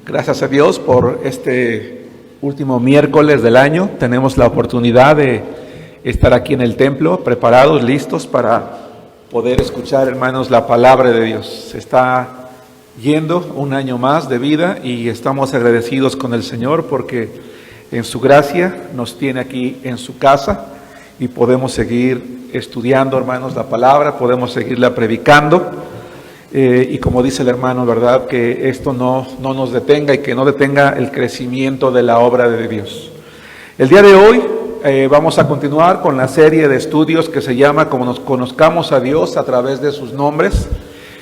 Gracias a Dios por este último miércoles del año. Tenemos la oportunidad de estar aquí en el templo, preparados, listos para poder escuchar, hermanos, la palabra de Dios. Se está yendo un año más de vida y estamos agradecidos con el Señor porque en su gracia nos tiene aquí en su casa y podemos seguir estudiando, hermanos, la palabra, podemos seguirla predicando. Y como dice el hermano, ¿verdad? Que esto no nos detenga y que no detenga el crecimiento de la obra de Dios. El día de hoy vamos a continuar con la serie de estudios que se llama Como nos conozcamos a Dios a través de sus nombres.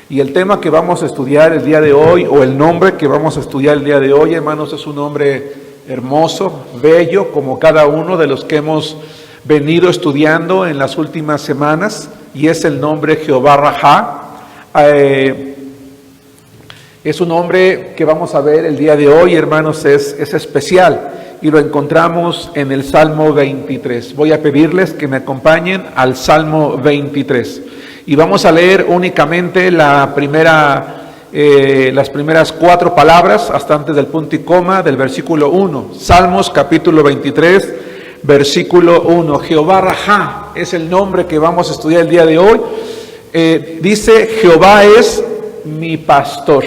Y el tema que vamos a estudiar el día de hoy, o el nombre que vamos a estudiar el día de hoy, hermanos, es un nombre hermoso, bello, como cada uno de los que hemos venido estudiando en las últimas semanas, y es el nombre Jehová Rajá. Es un nombre que vamos a ver el día de hoy, hermanos, es especial y lo encontramos en el Salmo 23. Voy a pedirles que me acompañen al Salmo 23 y vamos a leer únicamente las primeras 4 palabras hasta antes del punto y coma del versículo 1. Salmos capítulo 23, versículo 1. Jehová Rajá es el nombre que vamos a estudiar el día de hoy. Dice: Jehová es mi pastor.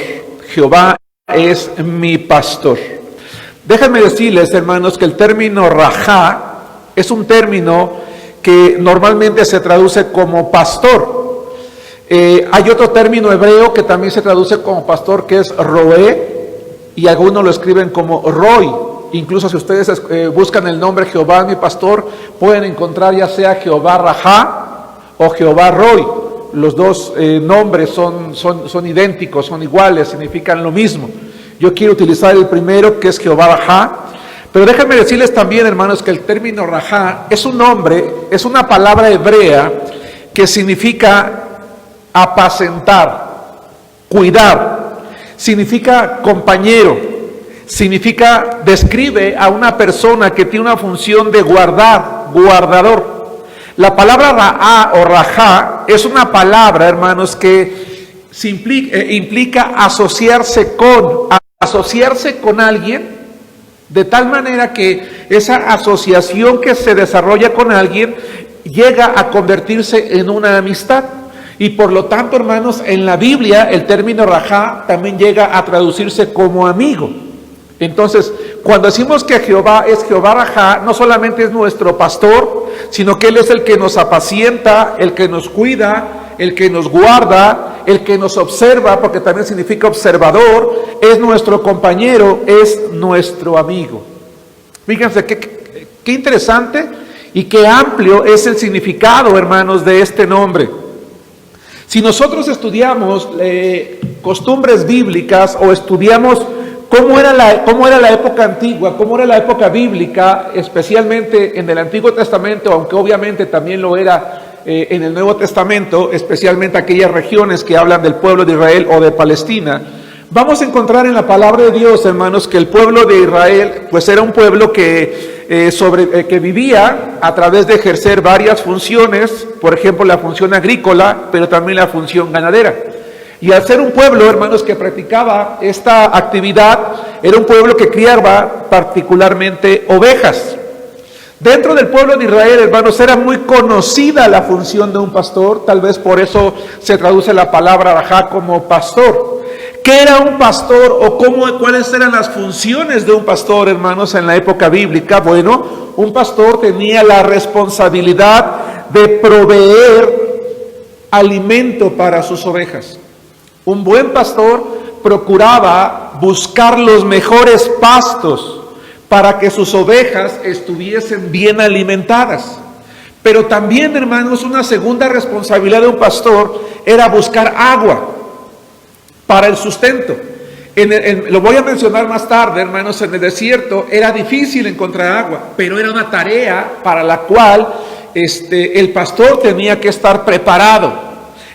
Jehová es mi pastor. Déjenme decirles, hermanos, que el término rajá es un término que normalmente se traduce como pastor. Hay otro término hebreo que también se traduce como pastor, que es roé, y algunos lo escriben como roy. Incluso si ustedes buscan el nombre Jehová mi pastor, pueden encontrar ya sea Jehová Rajá o Jehová Roy. Los dos nombres son idénticos, son iguales, significan lo mismo. Yo quiero utilizar el primero, que es Jehová Rajá. Pero déjenme decirles también, hermanos, que el término Rajá es un nombre, es una palabra hebrea que significa apacentar, cuidar, significa compañero, significa, describe a una persona que tiene una función de guardar, guardador. La palabra Ra'á o Rajá es una palabra, hermanos, que implica asociarse con alguien, de tal manera que esa asociación que se desarrolla con alguien llega a convertirse en una amistad. Y por lo tanto, hermanos, en la Biblia el término Rajá también llega a traducirse como amigo. Entonces, cuando decimos que Jehová es Jehová Rajá, no solamente es nuestro pastor, sino que Él es el que nos apacienta, el que nos cuida, el que nos guarda, el que nos observa, porque también significa observador, es nuestro compañero, es nuestro amigo. Fíjense qué interesante y qué amplio es el significado, hermanos, de este nombre. Si nosotros estudiamos costumbres bíblicas o estudiamos ¿cómo era la época antigua? ¿Cómo era la época bíblica? Especialmente en el Antiguo Testamento, aunque obviamente también lo era en el Nuevo Testamento, especialmente aquellas regiones que hablan del pueblo de Israel o de Palestina. Vamos a encontrar en la palabra de Dios, hermanos, que el pueblo de Israel pues era un pueblo que vivía a través de ejercer varias funciones, por ejemplo la función agrícola, pero también la función ganadera. Y al ser un pueblo, hermanos, que practicaba esta actividad, era un pueblo que criaba particularmente ovejas. Dentro del pueblo de Israel, hermanos, era muy conocida la función de un pastor, tal vez por eso se traduce la palabra rajá como pastor. ¿Qué era un pastor o cuáles eran las funciones de un pastor, hermanos, en la época bíblica? Bueno, un pastor tenía la responsabilidad de proveer alimento para sus ovejas. Un buen pastor procuraba buscar los mejores pastos para que sus ovejas estuviesen bien alimentadas. Pero también, hermanos, una segunda responsabilidad de un pastor era buscar agua para el sustento. Lo voy a mencionar más tarde, hermanos. En el desierto era difícil encontrar agua, pero era una tarea para la cual el pastor tenía que estar preparado.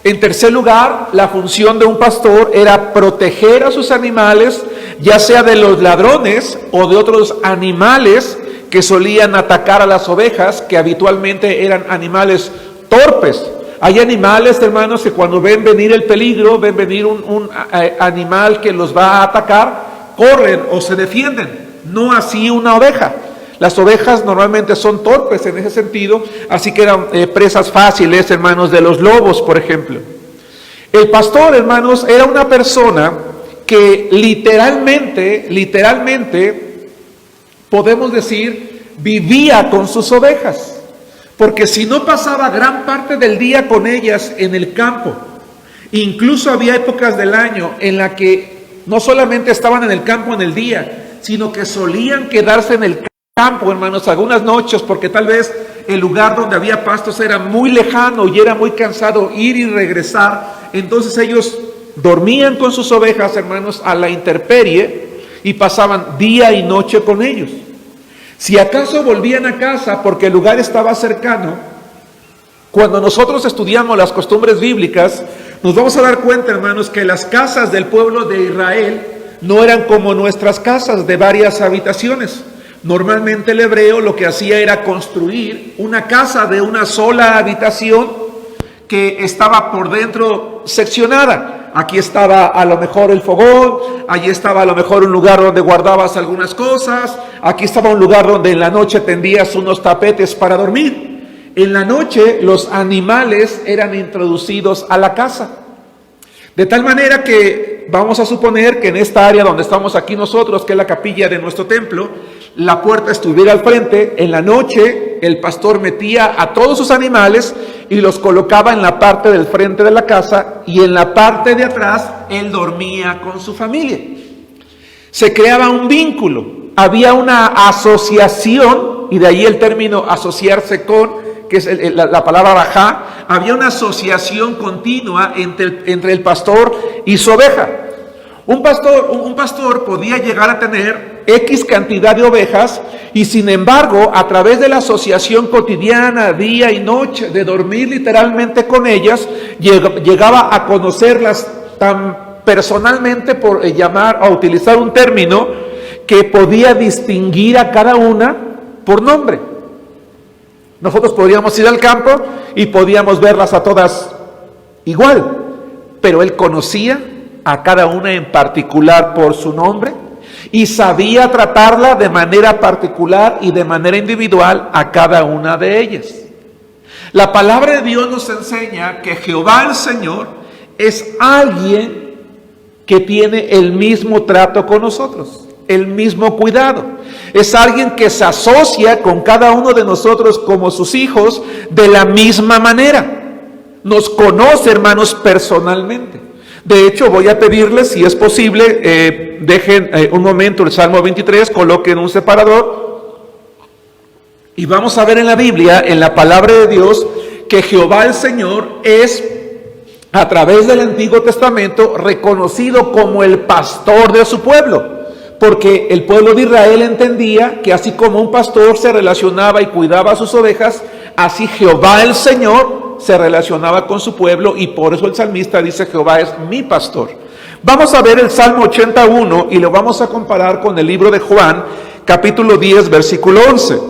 En tercer lugar, la función de un pastor era proteger a sus animales, ya sea de los ladrones o de otros animales que solían atacar a las ovejas, que habitualmente eran animales torpes. Hay animales, hermanos, que cuando ven venir el peligro, ven venir un animal que los va a atacar, corren o se defienden, no así una oveja. Las ovejas normalmente son torpes en ese sentido, así que eran presas fáciles, hermanos, de los lobos, por ejemplo. El pastor, hermanos, era una persona que literalmente, podemos decir, vivía con sus ovejas. Porque si no pasaba gran parte del día con ellas en el campo, incluso había épocas del año en la que no solamente estaban en el campo en el día, sino que solían quedarse en el campo, hermanos, algunas noches, porque tal vez el lugar donde había pastos era muy lejano y era muy cansado ir y regresar. Entonces ellos dormían con sus ovejas, hermanos, a la intemperie y pasaban día y noche con ellos. Si acaso volvían a casa porque el lugar estaba cercano, cuando nosotros estudiamos las costumbres bíblicas, nos vamos a dar cuenta, hermanos, que las casas del pueblo de Israel no eran como nuestras casas de varias habitaciones. Normalmente el hebreo lo que hacía era construir una casa de una sola habitación que estaba por dentro seccionada. Aquí estaba a lo mejor el fogón, allí estaba a lo mejor un lugar donde guardabas algunas cosas, aquí estaba un lugar donde en la noche tendías unos tapetes para dormir. En la noche los animales eran introducidos a la casa. De tal manera que vamos a suponer que en esta área donde estamos aquí nosotros, que es la capilla de nuestro templo, la puerta estuviera al frente. En la noche el pastor metía a todos sus animales y los colocaba en la parte del frente de la casa, y en la parte de atrás él dormía con su familia. Se creaba un vínculo, había una asociación, y de ahí el término asociarse con, que es la palabra rajá. Había una asociación continua entre el pastor y su oveja. Un pastor podía llegar a tener X cantidad de ovejas, y sin embargo, a través de la asociación cotidiana, día y noche, de dormir literalmente con ellas, llegaba a conocerlas tan personalmente, por llamar o utilizar un término, que podía distinguir a cada una por nombre. Nosotros podríamos ir al campo y podíamos verlas a todas igual, pero él conocía a cada una en particular por su nombre y sabía tratarla de manera particular y de manera individual a cada una de ellas. La palabra de Dios nos enseña que Jehová el Señor es alguien que tiene el mismo trato con nosotros, el mismo cuidado. Es alguien que se asocia con cada uno de nosotros como sus hijos de la misma manera. Nos conoce, hermanos, personalmente. De hecho, voy a pedirles, si es posible, dejen un momento el Salmo 23, coloquen un separador, y vamos a ver en la Biblia, en la palabra de Dios, que Jehová el Señor es, a través del Antiguo Testamento, reconocido como el pastor de su pueblo. Porque el pueblo de Israel entendía que así como un pastor se relacionaba y cuidaba a sus ovejas, así Jehová el Señor se relacionaba con su pueblo, y por eso el salmista dice: Jehová es mi pastor. Vamos a ver el Salmo 81 y lo vamos a comparar con el libro de Juan, capítulo 10, versículo 11.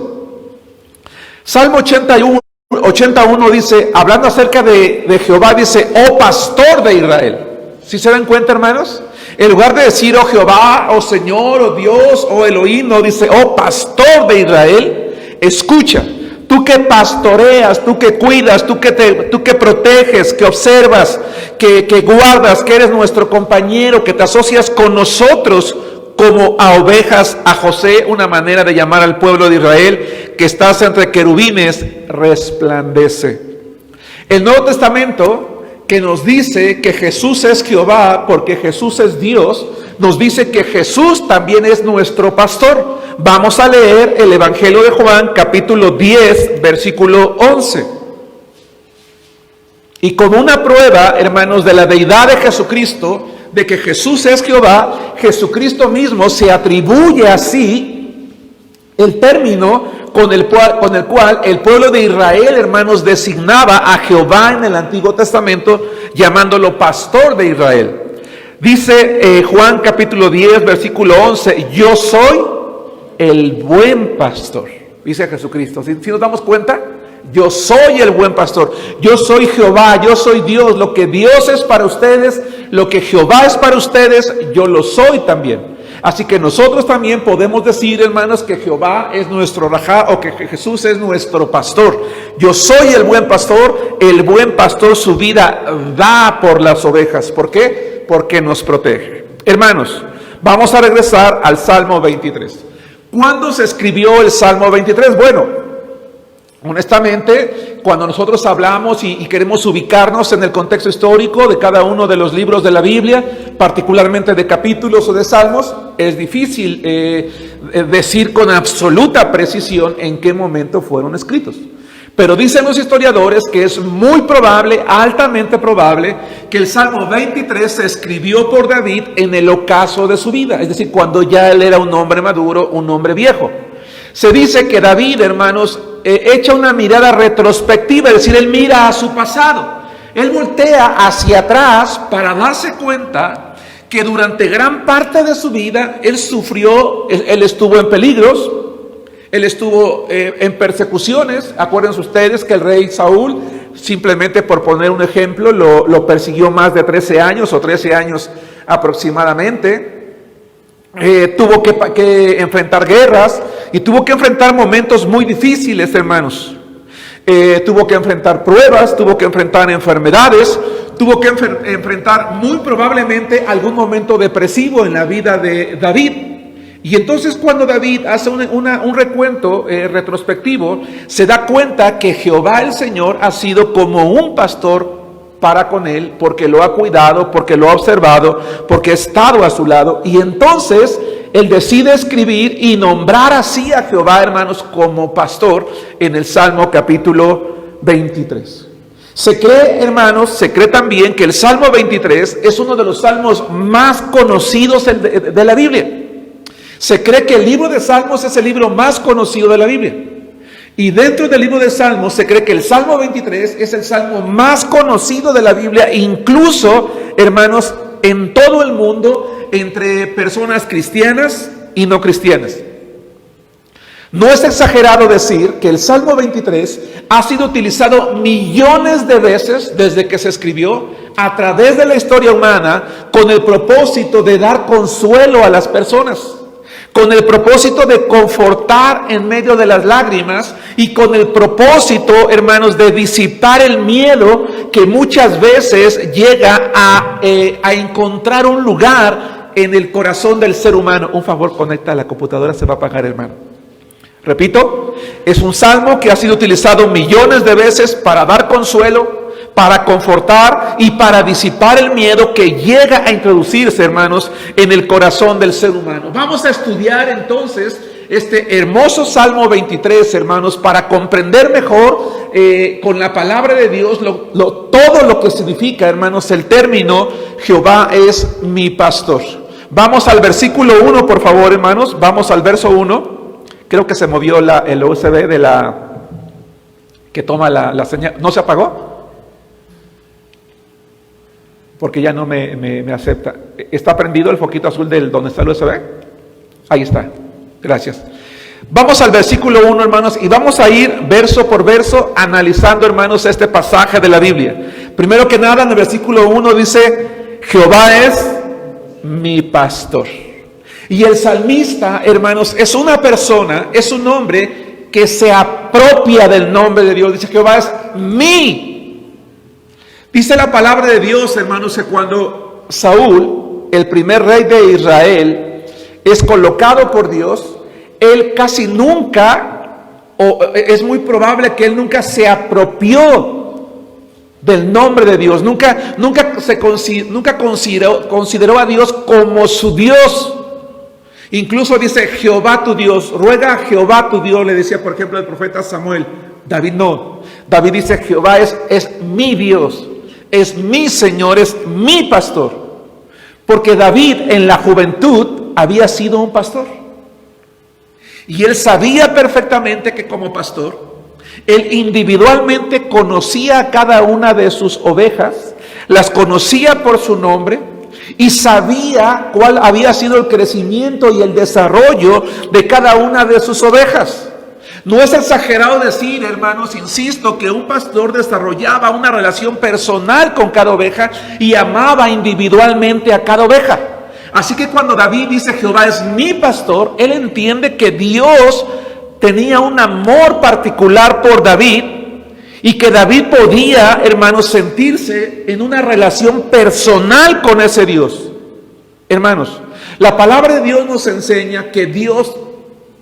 Salmo 81 dice, hablando acerca de Jehová, dice: oh pastor de Israel. ¿Sí se dan cuenta, hermanos? En lugar de decir oh Jehová, oh Señor, oh Dios, oh Elohim, no, dice oh pastor de Israel. Escucha, tú que pastoreas, tú que cuidas, tú que proteges, que observas, que guardas, que eres nuestro compañero, que te asocias con nosotros como a ovejas a José, una manera de llamar al pueblo de Israel, que estás entre querubines, resplandece. El Nuevo Testamento, que nos dice que Jesús es Jehová porque Jesús es Dios, nos dice que Jesús también es nuestro pastor. Vamos a leer el Evangelio de Juan, capítulo 10, versículo 11. Y como una prueba, hermanos, de la deidad de Jesucristo, de que Jesús es Jehová, Jesucristo mismo se atribuye así el término con el cual el pueblo de Israel, hermanos, designaba a Jehová en el Antiguo Testamento, llamándolo pastor de Israel. Dice Juan capítulo 10, versículo 11, yo soy el buen pastor, dice Jesucristo. ¿Sí nos damos cuenta? Yo soy el buen pastor, yo soy Jehová, yo soy Dios. Lo que Dios es para ustedes, lo que Jehová es para ustedes, yo lo soy también. Así que nosotros también podemos decir, hermanos, que Jehová es nuestro rajá o que Jesús es nuestro pastor. Yo soy el buen pastor su vida da por las ovejas. ¿Por qué? Porque nos protege. Hermanos, vamos a regresar al Salmo 23. ¿Cuándo se escribió el Salmo 23? Bueno, honestamente, cuando nosotros hablamos y queremos ubicarnos en el contexto histórico de cada uno de los libros de la Biblia, particularmente de capítulos o de salmos, es difícil decir con absoluta precisión en qué momento fueron escritos. Pero dicen los historiadores que es muy probable, altamente probable, que el Salmo 23 se escribió por David en el ocaso de su vida, es decir, cuando ya él era un hombre maduro, un hombre viejo. Se dice que David, hermanos, echa una mirada retrospectiva, es decir, él mira a su pasado. Él voltea hacia atrás para darse cuenta que durante gran parte de su vida él sufrió, él estuvo en peligros, él estuvo en persecuciones. Acuérdense ustedes que el rey Saúl, simplemente por poner un ejemplo, lo persiguió más de 13 años o 13 años aproximadamente. Tuvo que enfrentar guerras y tuvo que enfrentar momentos muy difíciles, hermanos. Tuvo que enfrentar pruebas, tuvo que enfrentar enfermedades, tuvo que enfrentar muy probablemente algún momento depresivo en la vida de David. Y entonces cuando David hace un recuento retrospectivo, se da cuenta que Jehová el Señor ha sido como un pastor para con él, porque lo ha cuidado, porque lo ha observado, porque ha estado a su lado. Y entonces él decide escribir y nombrar así a Jehová, hermanos, como pastor en el Salmo capítulo 23. Se cree, hermanos, se cree también que el Salmo 23 es uno de los salmos más conocidos de la Biblia. Se cree que el libro de Salmos es el libro más conocido de la Biblia. Y dentro del libro de Salmos se cree que el Salmo 23 es el salmo más conocido de la Biblia, incluso, hermanos, en todo el mundo, entre personas cristianas y no cristianas. No es exagerado decir que el Salmo 23 ha sido utilizado millones de veces desde que se escribió a través de la historia humana con el propósito de dar consuelo a las personas, con el propósito de confortar en medio de las lágrimas y con el propósito, hermanos, de disipar el miedo que muchas veces llega a encontrar un lugar en el corazón del ser humano. Un favor, conecta a la computadora, se va a apagar, hermano. Repito, es un salmo que ha sido utilizado millones de veces para dar consuelo, para confortar y para disipar el miedo que llega a introducirse, hermanos, en el corazón del ser humano. Vamos a estudiar entonces este hermoso Salmo 23, hermanos, para comprender mejor con la palabra de Dios todo lo que significa, hermanos, el término Jehová es mi pastor. Vamos al versículo 1, por favor, hermanos. Vamos al verso 1. Creo que se movió el USB de que toma la señal. ¿No se apagó? Porque ya no me acepta. ¿Está prendido el foquito azul donde está el USB? Ahí está. Gracias. Vamos al versículo 1, hermanos, y vamos a ir verso por verso analizando, hermanos, este pasaje de la Biblia. Primero que nada, en el versículo 1 dice, Jehová es mi pastor. Y el salmista, hermanos, es una persona, es un hombre que se apropia del nombre de Dios. Dice, Jehová es mi. Dice la palabra de Dios, hermanos, que cuando Saúl, el primer rey de Israel, es colocado por Dios, él casi nunca, o es muy probable que él nunca se apropió del nombre de Dios, nunca consideró a Dios como su Dios. Incluso dice Jehová tu Dios, ruega a Jehová tu Dios, le decía por ejemplo el profeta Samuel. David no, David dice Jehová es mi Dios, es mi Señor, es mi pastor. Porque David en la juventud había sido un pastor. Y él sabía perfectamente que como pastor, él individualmente conocía a cada una de sus ovejas, las conocía por su nombre y sabía cuál había sido el crecimiento y el desarrollo de cada una de sus ovejas. No es exagerado decir, hermanos, insisto, que un pastor desarrollaba una relación personal con cada oveja y amaba individualmente a cada oveja. Así que cuando David dice Jehová es mi pastor, él entiende que Dios tenía un amor particular por David y que David podía, hermanos, sentirse en una relación personal con ese Dios. Hermanos, la palabra de Dios nos enseña que Dios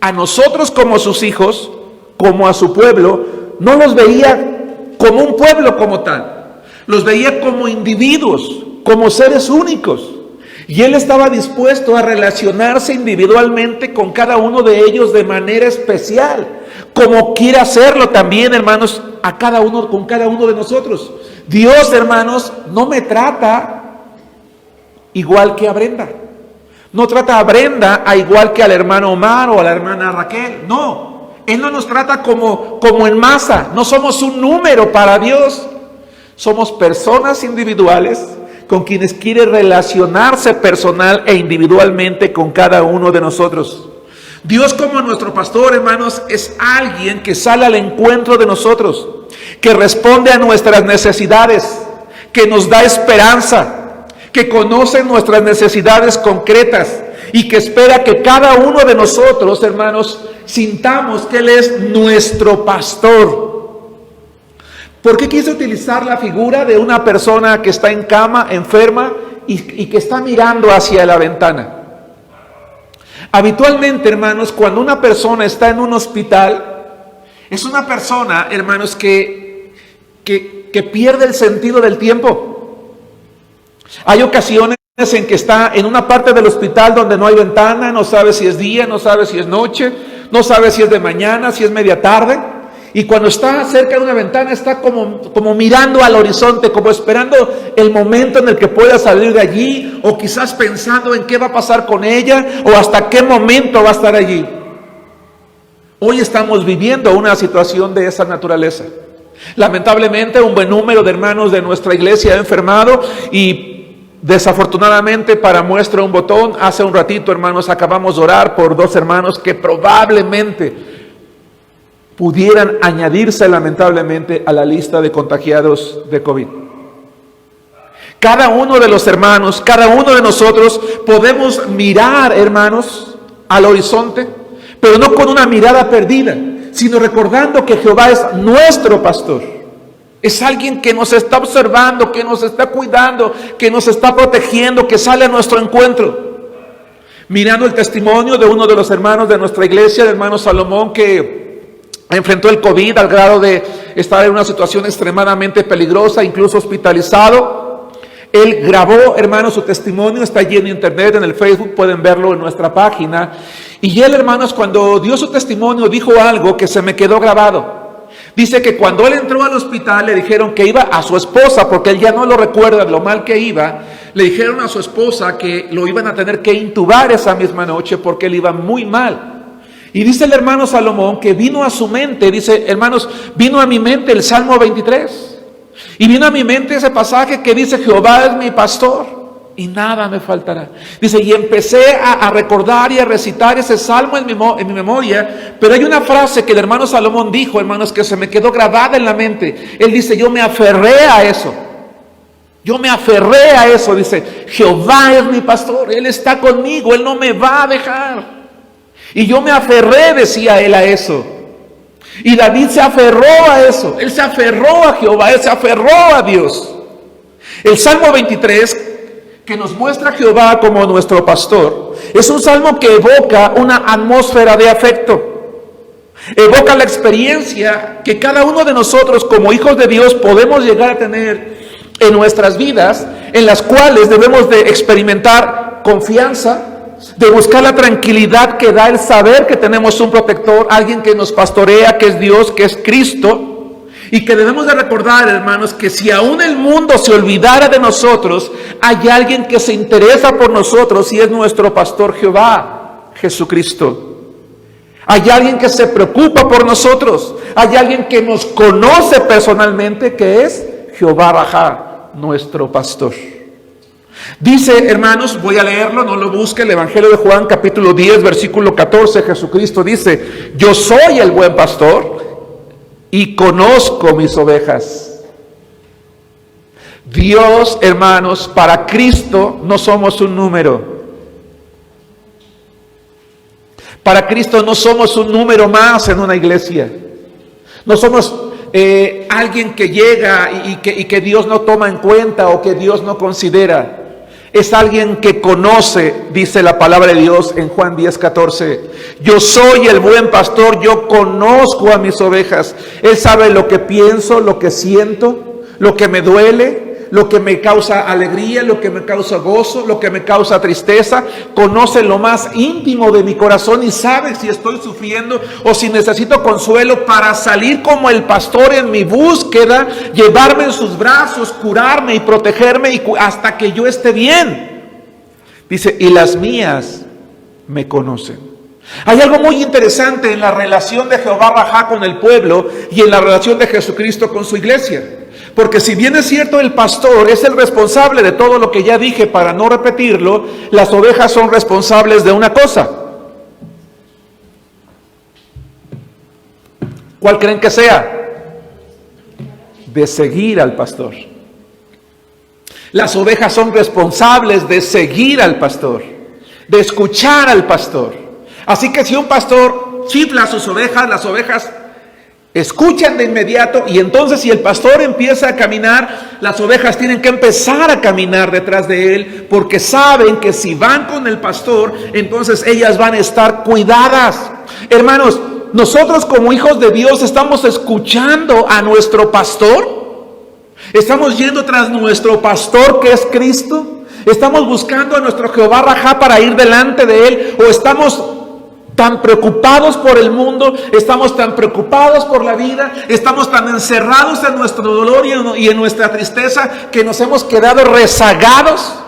a nosotros como sus hijos, como a su pueblo, no los veía como un pueblo como tal. Los veía como individuos, como seres únicos. Y Él estaba dispuesto a relacionarse individualmente con cada uno de ellos de manera especial, como quiere hacerlo también, hermanos, con cada uno de nosotros. Dios, hermanos, no me trata igual que a Brenda. No trata a Brenda igual que al hermano Omar o a la hermana Raquel. No, Él no nos trata como en masa. No somos un número para Dios. Somos personas individuales con quienes quiere relacionarse personal e individualmente con cada uno de nosotros. Dios como nuestro pastor, hermanos, es alguien que sale al encuentro de nosotros, que responde a nuestras necesidades, que nos da esperanza, que conoce nuestras necesidades concretas y que espera que cada uno de nosotros, hermanos, sintamos que Él es nuestro pastor. ¿Por qué quise utilizar la figura de una persona que está en cama, enferma y que está mirando hacia la ventana? Habitualmente, hermanos, cuando una persona está en un hospital, es una persona, hermanos, que pierde el sentido del tiempo. Hay ocasiones en que está en una parte del hospital donde no hay ventana, no sabe si es día, no sabe si es noche, no sabe si es de mañana, si es media tarde. Y cuando está cerca de una ventana está como mirando al horizonte, como esperando el momento en el que pueda salir de allí, o quizás pensando en qué va a pasar con ella, o hasta qué momento va a estar allí. Hoy estamos viviendo una situación de esa naturaleza. Lamentablemente un buen número de hermanos de nuestra iglesia ha enfermado y desafortunadamente, para muestra un botón, hace un ratito, hermanos, acabamos de orar por 2 hermanos que probablemente pudieran añadirse lamentablemente a la lista de contagiados de COVID. Cada uno de los hermanos, cada uno de nosotros podemos mirar, hermanos, al horizonte, pero no con una mirada perdida, sino recordando que Jehová es nuestro pastor. Es alguien que nos está observando, que nos está cuidando, que nos está protegiendo, que sale a nuestro encuentro. Mirando el testimonio de uno de los hermanos de nuestra iglesia, el hermano Salomón, que enfrentó el COVID al grado de estar en una situación extremadamente peligrosa, incluso hospitalizado. Él grabó, hermanos, su testimonio, está allí en internet, en el Facebook, pueden verlo en nuestra página. Y él, hermanos, cuando dio su testimonio, dijo algo que se me quedó grabado. Dice que cuando él entró al hospital, le dijeron que iba a su esposa, porque él ya no lo recuerda lo mal que iba. Le dijeron a su esposa que lo iban a tener que intubar esa misma noche porque él iba muy mal. Y dice el hermano Salomón que vino a su mente, dice, hermanos, vino a mi mente el Salmo 23. Y vino a mi mente ese pasaje que dice, Jehová es mi pastor y nada me faltará. Dice, y empecé a recordar y a recitar ese salmo en mi memoria. Pero hay una frase que el hermano Salomón dijo, hermanos, que se me quedó grabada en la mente. Él dice, yo me aferré a eso. Yo me aferré a eso, dice, Jehová es mi pastor, Él está conmigo, Él no me va a dejar. Y yo me aferré, decía él, a eso. Y David se aferró a eso. Él se aferró a Jehová, él se aferró a Dios. El Salmo 23, que nos muestra a Jehová como nuestro pastor, es un salmo que evoca una atmósfera de afecto. Evoca la experiencia que cada uno de nosotros como hijos de Dios podemos llegar a tener en nuestras vidas, en las cuales debemos de experimentar confianza, de buscar la tranquilidad que da el saber que tenemos un protector, alguien que nos pastorea, que es Dios, que es Cristo, y que debemos de recordar, hermanos, que si aún el mundo se olvidara de nosotros, hay alguien que se interesa por nosotros y es nuestro pastor Jehová, Jesucristo. Hay alguien que se preocupa por nosotros, hay alguien que nos conoce personalmente, que es Jehová Raja, nuestro pastor. Dice, hermanos, voy a leerlo, no lo busque, el Evangelio de Juan, capítulo 10, versículo 14, Jesucristo dice, yo soy el buen pastor y conozco mis ovejas. Dios, hermanos, para Cristo no somos un número. Para Cristo no somos un número más en una iglesia. No somos alguien que llega y que Dios no toma en cuenta o que Dios no considera. Es alguien que conoce, dice la palabra de Dios en Juan 10:14. Yo soy el buen pastor, yo conozco a mis ovejas. Él sabe lo que pienso, lo que siento, lo que me duele, lo que me causa alegría, lo que me causa gozo, lo que me causa tristeza. Conoce lo más íntimo de mi corazón y sabe si estoy sufriendo o si necesito consuelo para salir como el pastor en mi búsqueda, llevarme en sus brazos, curarme y protegerme hasta que yo esté bien. Dice, y las mías me conocen. Hay algo muy interesante en la relación de Jehová Rajá con el pueblo y en la relación de Jesucristo con su iglesia. Porque si bien es cierto, el pastor es el responsable de todo lo que ya dije, para no repetirlo, las ovejas son responsables de una cosa. ¿Cuál creen que sea? De seguir al pastor. Las ovejas son responsables de seguir al pastor, de escuchar al pastor. Así que si un pastor chifla a sus ovejas, las ovejas escuchan de inmediato, y entonces si el pastor empieza a caminar, las ovejas tienen que empezar a caminar detrás de él, porque saben que si van con el pastor, entonces ellas van a estar cuidadas. Hermanos, nosotros como hijos de Dios estamos escuchando a nuestro pastor, estamos yendo tras nuestro pastor que es Cristo, estamos buscando a nuestro Jehová Rajá para ir delante de él, o estamos tan preocupados por el mundo, estamos tan preocupados por la vida, estamos tan encerrados en nuestro dolor y en nuestra tristeza que nos hemos quedado rezagados.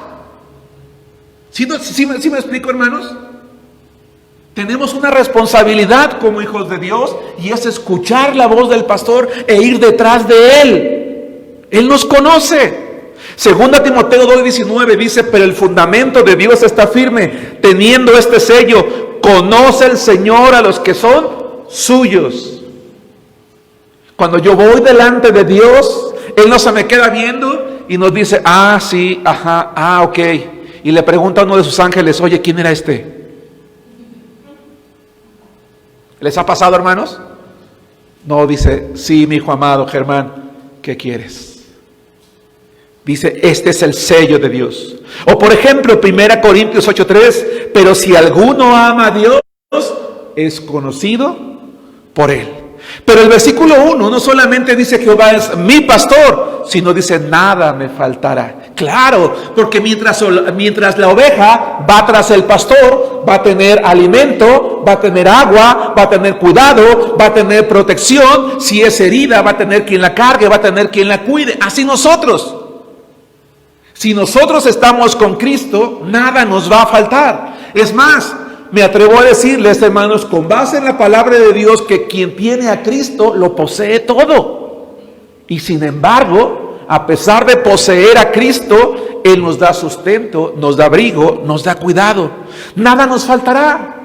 ¿Sí me explico, hermanos? Tenemos una responsabilidad como hijos de Dios, y es escuchar la voz del pastor e ir detrás de él. Él nos conoce. Segunda Timoteo 2:19 dice, pero el fundamento de Dios está firme, teniendo este sello: conoce el Señor a los que son suyos. Cuando yo voy delante de Dios, Él no se me queda viendo y nos dice, ah, sí, ajá, ok. Y le pregunta a uno de sus ángeles, oye, ¿quién era este? ¿Les ha pasado, hermanos? No, dice, sí, mi hijo amado Germán, ¿qué quieres? Dice, este es el sello de Dios. O por ejemplo, 1 Corintios 8:3, pero si alguno ama a Dios, es conocido por Él. Pero el versículo 1 no solamente dice Jehová es mi pastor, sino dice nada me faltará. Claro, porque mientras la oveja va tras el pastor, va a tener alimento, va a tener agua, va a tener cuidado, va a tener protección. Si es herida, va a tener quien la cargue, va a tener quien la cuide. Así nosotros. Si nosotros estamos con Cristo, nada nos va a faltar. Es más, me atrevo a decirles, hermanos, con base en la palabra de Dios, que quien tiene a Cristo lo posee todo. Y sin embargo, a pesar de poseer a Cristo, Él nos da sustento, nos da abrigo, nos da cuidado. Nada nos faltará.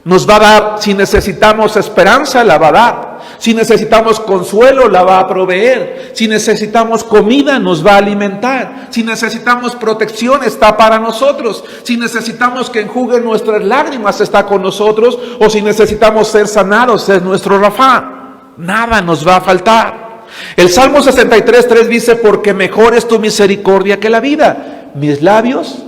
Nos va a dar, si necesitamos esperanza, la va a dar. Si necesitamos consuelo, la va a proveer. Si necesitamos comida, nos va a alimentar. Si necesitamos protección, está para nosotros. Si necesitamos que enjugue nuestras lágrimas, está con nosotros. O si necesitamos ser sanados, es nuestro Rafá. Nada nos va a faltar. El Salmo 63:3 dice, porque mejor es tu misericordia que la vida. Mis labios.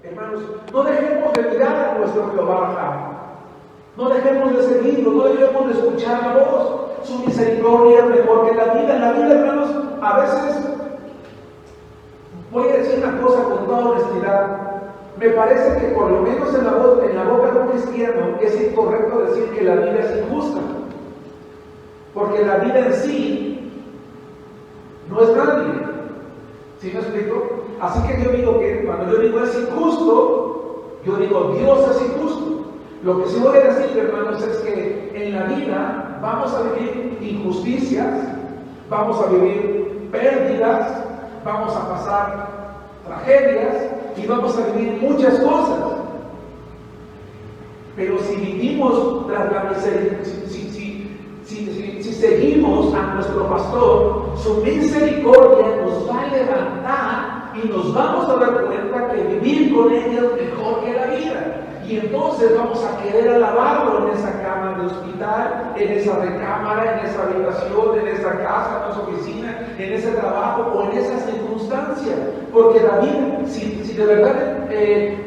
Hermanos, no dejemos de mirar a nuestro Jehová Rafá. No dejemos de seguirlo, no dejemos de escuchar la voz. Su misericordia es mejor que la vida. En la vida, hermanos, a veces, voy a decir una cosa con toda honestidad, me parece que por lo menos en la boca de un cristiano es incorrecto decir que la vida es injusta. Porque la vida en sí no es nadie. ¿Sí me explico? Así que yo digo que cuando yo digo es injusto, yo digo Dios es injusto. Lo que sí voy a decir, hermanos, es que en la vida vamos a vivir injusticias, vamos a vivir pérdidas, vamos a pasar tragedias y vamos a vivir muchas cosas. Pero si vivimos tras la misericordia, si seguimos a nuestro pastor, su misericordia nos va a levantar y nos vamos a dar cuenta que vivir con ella es mejor que la vida. Y entonces vamos a querer alabarlo en esa cama de hospital, en esa recámara, en esa habitación, en esa casa, en esa oficina, en ese trabajo o en esa circunstancia. Porque David, si de verdad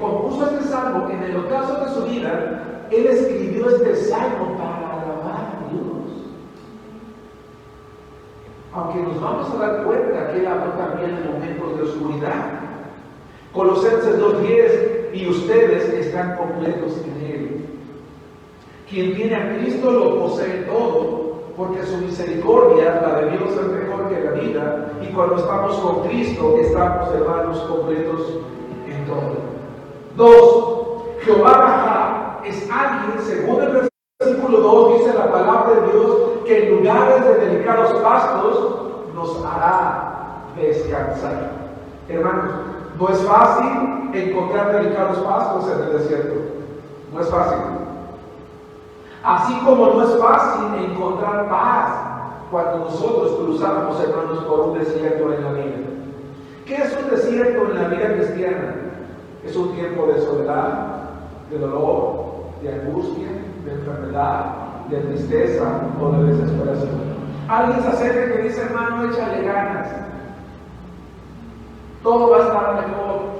compuso este salmo en el ocaso de su vida, él escribió este salmo para alabar a Dios. Aunque nos vamos a dar cuenta que él habló también en momentos de oscuridad. Colosenses 2:10, y ustedes están completos en Él. Quien tiene a Cristo lo posee todo, porque su misericordia, la de Dios, es mejor que la vida, y cuando estamos con Cristo, estamos, hermanos, completos en todo. 2. Jehová Rafa es alguien, según el versículo 2, dice la palabra de Dios, que en lugares de delicados pastos nos hará descansar. Hermanos, no es fácil encontrar delicados pastos en el desierto. No es fácil. Así como no es fácil encontrar paz cuando nosotros cruzamos, hermanos, por un desierto en la vida. ¿Qué es un desierto en la vida cristiana? Es un tiempo de soledad, de dolor, de angustia, de enfermedad, de tristeza o de desesperación. Alguien se acerca y te dice, hermano, échale ganas. Todo va a estar mejor.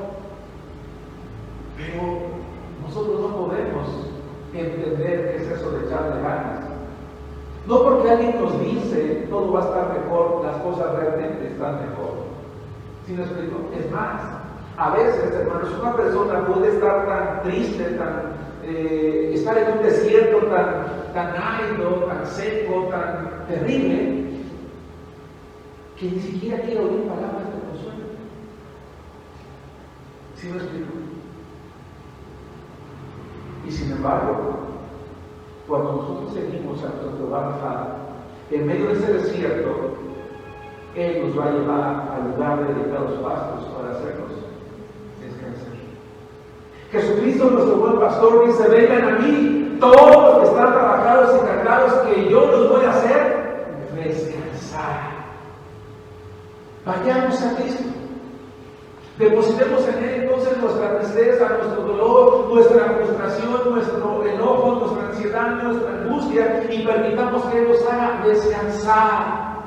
Pero nosotros no podemos entender qué es eso de echarle ganas. No porque alguien nos dice todo va a estar mejor, las cosas realmente están mejor. ¿Sí me explico? Es más, a veces, hermanos, una persona puede estar tan triste, estar en un desierto tan árido, tan seco, tan terrible, que ni siquiera quiere oír palabras de consuelo. ¿Sí me explico? Y sin embargo, cuando nosotros seguimos a nuestro Rafa, en medio de ese desierto, Él nos va a llevar al lugar de delicados pastos para hacernos descansar. Jesucristo, nuestro buen pastor, dice, vengan a mí, todos los que están trabajados y cargados, que yo los voy a hacer descansar. Vayamos a Cristo. Depositemos en Él entonces nuestra tristeza, nuestro dolor, nuestra frustración, nuestro enojo, nuestra ansiedad, nuestra angustia y permitamos que Él nos haga descansar.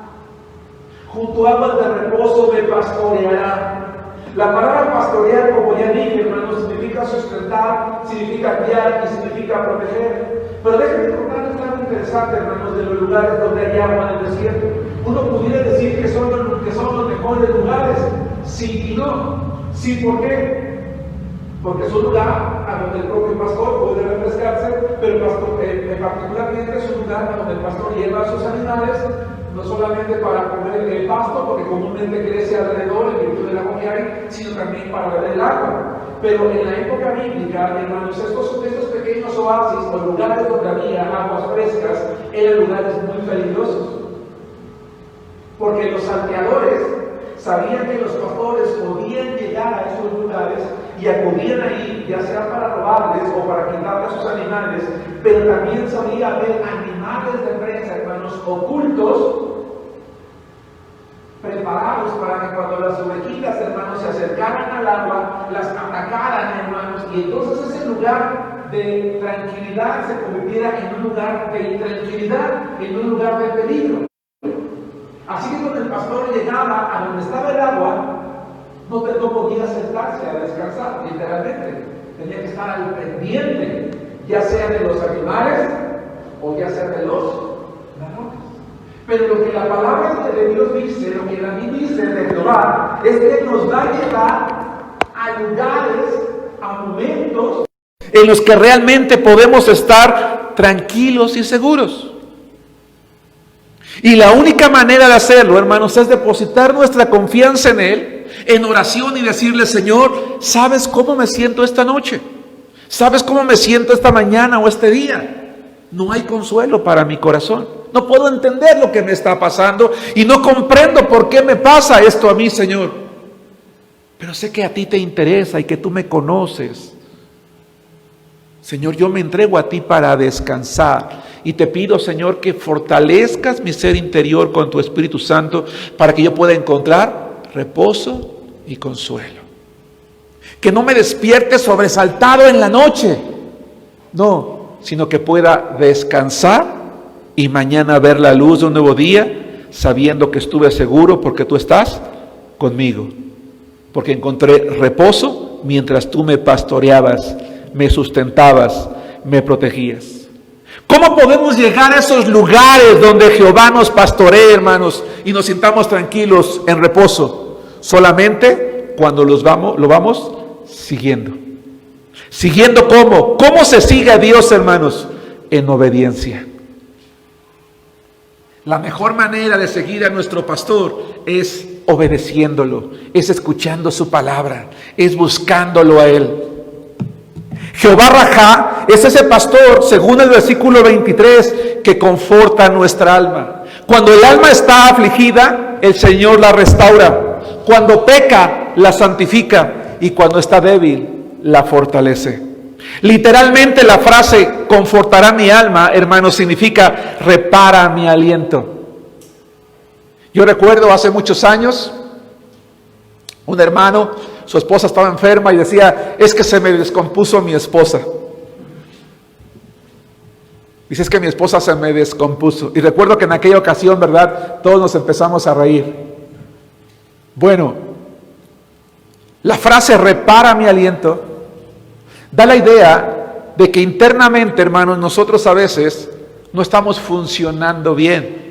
Junto a aguas de reposo me pastoreará. La palabra pastorear, como ya dije, hermanos, significa sustentar, significa guiar y significa proteger. Pero déjenme contarles algo interesante, hermanos, de los lugares donde hay agua en el desierto. Uno pudiera decir que son los mejores lugares. Sí y no. Sí, ¿por qué? Porque es un lugar a donde el propio pastor puede refrescarse, pero particularmente es un lugar a donde el pastor lleva a sus animales, no solamente para comer el pasto, porque comúnmente crece alrededor en virtud de la comida, sino también para beber el agua. Pero en la época bíblica, hermanos, estos pequeños oasis o lugares donde había aguas frescas eran lugares muy peligrosos. Porque los salteadores sabían que los pastores podían llegar a esos lugares y acudían ahí, ya sea para robarles o para quitarles sus animales, pero también sabía haber animales de presa, hermanos, ocultos, preparados para que cuando las ovejitas, hermanos, se acercaran al agua, las atacaran, hermanos, y entonces ese lugar de tranquilidad se convirtiera en un lugar de intranquilidad, en un lugar de peligro. Así que cuando el pastor llegaba a donde estaba el agua, no podía sentarse a descansar, literalmente. Tenía que estar al pendiente, ya sea de los animales o ya sea de los ladrones. Pero lo que la palabra de Dios dice, lo que David dice de Jehová, es que nos va a llevar a lugares, a momentos en los que realmente podemos estar tranquilos y seguros. Y la única manera de hacerlo, hermanos, es depositar nuestra confianza en Él, en oración y decirle, Señor, ¿sabes cómo me siento esta noche? ¿Sabes cómo me siento esta mañana o este día? No hay consuelo para mi corazón. No puedo entender lo que me está pasando y no comprendo por qué me pasa esto a mí, Señor. pero sé que a ti te interesa y que tú me conoces. Señor, yo me entrego a ti para descansar y te pido, Señor, que fortalezcas mi ser interior con tu Espíritu Santo para que yo pueda encontrar reposo y consuelo. Que no me despierte sobresaltado en la noche, no, sino que pueda descansar y mañana ver la luz de un nuevo día, sabiendo que estuve seguro porque tú estás conmigo, porque encontré reposo mientras tú me pastoreabas, me sustentabas, me protegías. ¿Cómo podemos llegar a esos lugares donde Jehová nos pastorea, hermanos, y nos sintamos tranquilos en reposo? Solamente cuando lo vamos siguiendo. ¿Siguiendo cómo? ¿Cómo se sigue a Dios, hermanos? En obediencia. La mejor manera de seguir a nuestro pastor es obedeciéndolo, es escuchando su palabra, es buscándolo a Él. Jehová Rajá es ese pastor, según el versículo 23, que conforta nuestra alma. Cuando el alma está afligida, el Señor la restaura. Cuando peca, la santifica. Y cuando está débil, la fortalece. Literalmente la frase confortará mi alma, hermanos, significa repara mi aliento. Yo recuerdo hace muchos años, un hermano, su esposa estaba enferma y decía, es que se me descompuso mi esposa. Dice, es que mi esposa se me descompuso. Y recuerdo que en aquella ocasión, ¿verdad? Todos nos empezamos a reír. Bueno, la frase repara mi aliento da la idea de que internamente, hermanos, nosotros a veces no estamos funcionando bien.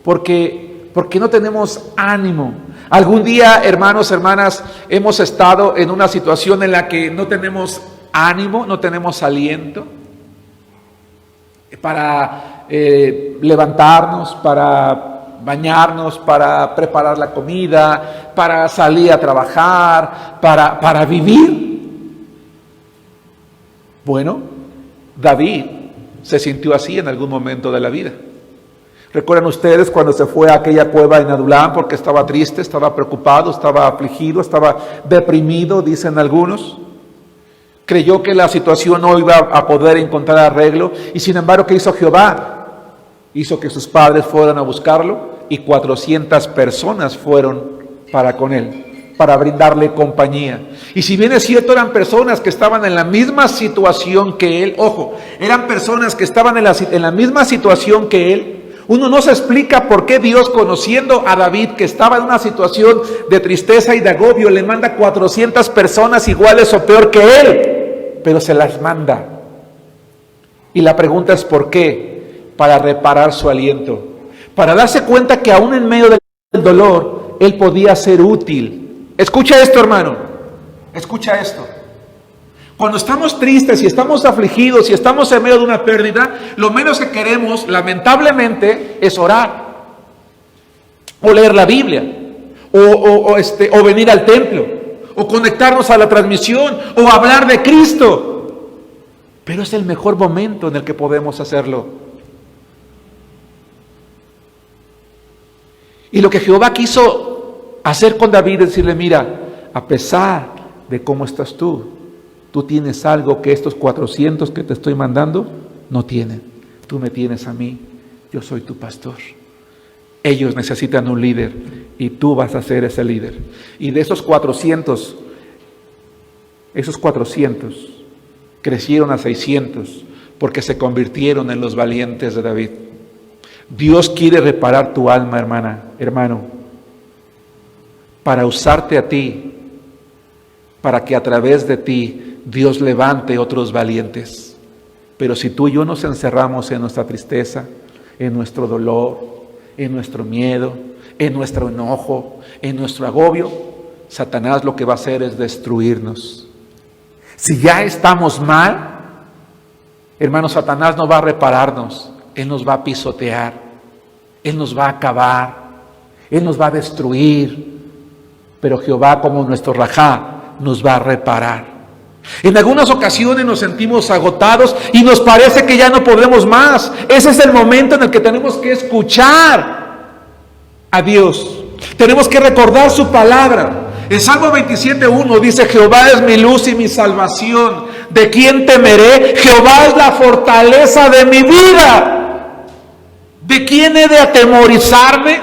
Porque no tenemos ánimo. Algún día, hermanos, hermanas, hemos estado en una situación en la que no tenemos ánimo, no tenemos aliento para levantarnos, para bañarnos, para preparar la comida, para salir a trabajar, para vivir. Bueno, David se sintió así en algún momento de la vida. ¿Recuerdan ustedes cuando se fue a aquella cueva en Adulán porque estaba triste, estaba preocupado, estaba afligido, estaba deprimido, dicen algunos? Creyó que la situación no iba a poder encontrar arreglo y sin embargo, ¿qué hizo Jehová? Hizo que sus padres fueran a buscarlo y 400 personas fueron para con él, para brindarle compañía. Y si bien es cierto, eran personas que estaban en la misma situación que él, ojo, eran personas que estaban en la misma situación que él. Uno no se explica por qué Dios, conociendo a David, que estaba en una situación de tristeza y de agobio, le manda 400 personas iguales o peor que él, pero se las manda. Y la pregunta es ¿por qué? Para reparar su aliento, para darse cuenta que aún en medio del dolor, él podía ser útil. Escucha esto, hermano, escucha esto. Cuando estamos tristes y estamos afligidos y estamos en medio de una pérdida, lo menos que queremos, lamentablemente, es orar, o leer la Biblia, o venir al templo, o conectarnos a la transmisión, o hablar de Cristo. Pero es el mejor momento en el que podemos hacerlo. Y lo que Jehová quiso hacer con David es decirle, mira, a pesar de cómo estás tú tienes algo que estos 400 que te estoy mandando no tienen. Tú me tienes a mí, yo soy tu pastor. Ellos necesitan un líder y tú vas a ser ese líder. Y de esos 400 crecieron a 600 porque se convirtieron en los valientes de David. Dios quiere reparar tu alma, hermano, para usarte a ti, para que a través de ti Dios levante otros valientes. Pero si tú y yo nos encerramos en nuestra tristeza, en nuestro dolor, en nuestro miedo, en nuestro enojo, en nuestro agobio, Satanás lo que va a hacer es destruirnos. Si ya estamos mal, hermanos, Satanás no va a repararnos, él nos va a pisotear, él nos va a acabar, él nos va a destruir. Pero Jehová, como nuestro Rajá, nos va a reparar. En algunas ocasiones nos sentimos agotados y nos parece que ya no podemos más. Ese es el momento en el que tenemos que escuchar a Dios. Tenemos que recordar su palabra. En Salmo 27:1 dice: Jehová es mi luz y mi salvación. ¿De quién temeré? Jehová es la fortaleza de mi vida. ¿De quién he de atemorizarme?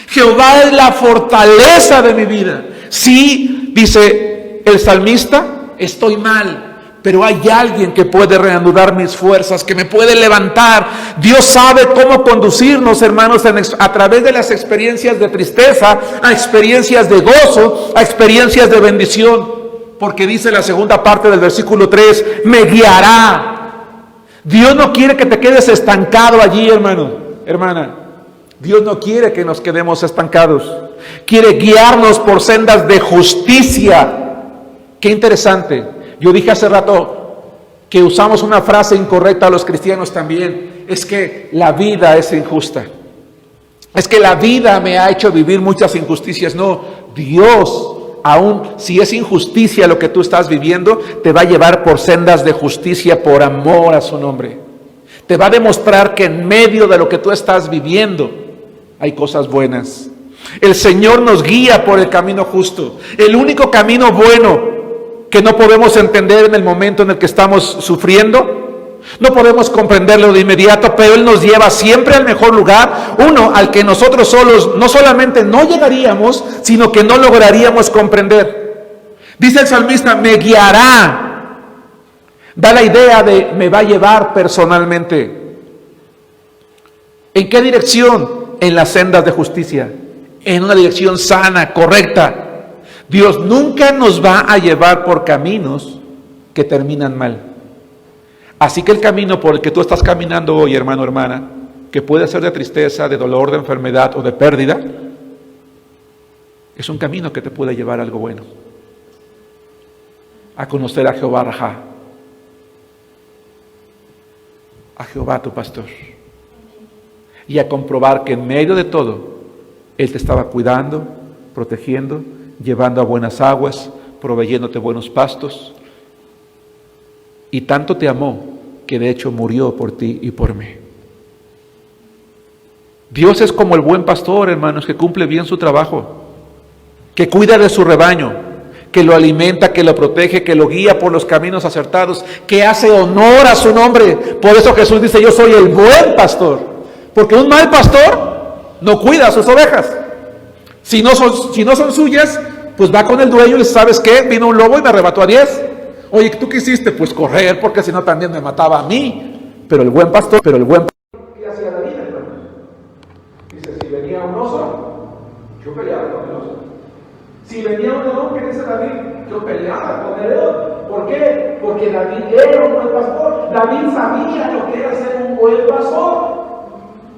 Jehová es la fortaleza de mi vida. Sí, dice el salmista, estoy mal, pero hay alguien que puede reanudar mis fuerzas, que me puede levantar. Dios sabe cómo conducirnos, hermanos, a través de las experiencias de tristeza, a experiencias de gozo, a experiencias de bendición. Porque dice la segunda parte del versículo 3, me guiará. Dios no quiere que te quedes estancado allí, hermano, hermana. Dios no quiere que nos quedemos estancados. Quiere guiarnos por sendas de justicia. Qué interesante. Yo dije hace rato que usamos una frase incorrecta a los cristianos también. Es que la vida es injusta. Es que la vida me ha hecho vivir muchas injusticias. No, Dios, aun si es injusticia lo que tú estás viviendo, te va a llevar por sendas de justicia por amor a su nombre. Te va a demostrar que en medio de lo que tú estás viviendo hay cosas buenas. El Señor nos guía por el camino justo. El único camino bueno que no podemos entender en el momento en el que estamos sufriendo, no podemos comprenderlo de inmediato, pero Él nos lleva siempre al mejor lugar, uno al que nosotros solos no solamente no llegaríamos, sino que no lograríamos comprender. Dice el salmista, me guiará. Da la idea de me va a llevar personalmente. ¿En qué dirección? En las sendas de justicia, en una dirección sana, correcta. Dios nunca nos va a llevar por caminos que terminan mal. Así que el camino por el que tú estás caminando hoy, hermano, hermana, que puede ser de tristeza, de dolor, de enfermedad o de pérdida, es un camino que te puede llevar a algo bueno. A conocer a Jehová Rajá, a Jehová tu pastor, y a comprobar que en medio de todo Él te estaba cuidando, protegiendo, llevando a buenas aguas, proveyéndote buenos pastos, y tanto te amó que de hecho murió por ti y por mí. Dios es como el buen pastor, hermanos, que cumple bien su trabajo, que cuida de su rebaño, que lo alimenta, que lo protege, que lo guía por los caminos acertados, que hace honor a su nombre. Por eso Jesús dice, yo soy el buen pastor, porque un mal pastor no cuida a sus ovejas. Si no son suyas, pues va con el dueño y dice, ¿sabes qué? Vino un lobo y me arrebató a 10. Oye, ¿tú qué hiciste? Pues correr, porque si no también me mataba a mí. Pero el buen pastor, ¿qué hacía David, hermano? Dice, si venía un oso, yo peleaba con el oso. Si venía un león, ¿qué dice David? Yo peleaba con el león. ¿Por qué? Porque David era un buen pastor. David sabía lo que era ser un buen pastor.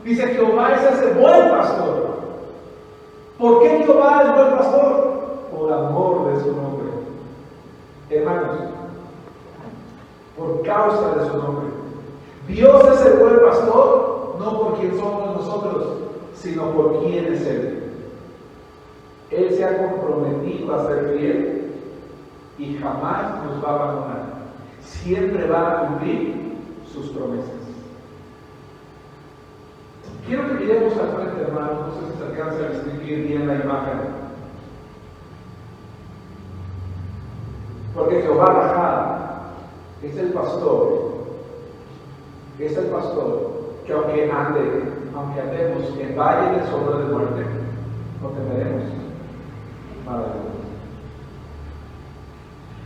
Dice, Jehová es ese buen pastor. ¿Por qué Jehová es buen pastor? Por amor de su nombre. Hermanos, por causa de su nombre. Dios es el buen pastor, no por quien somos nosotros, sino por quien es Él. Él se ha comprometido a ser fiel y jamás nos va a abandonar. Siempre va a cumplir sus promesas. Quiero que miremos al frente, hermanos, no sé si se alcanza a distinguir bien la imagen. Porque Jehová Rajá es el pastor que aunque andemos en valle de sombra de muerte, no temeremos mal alguno.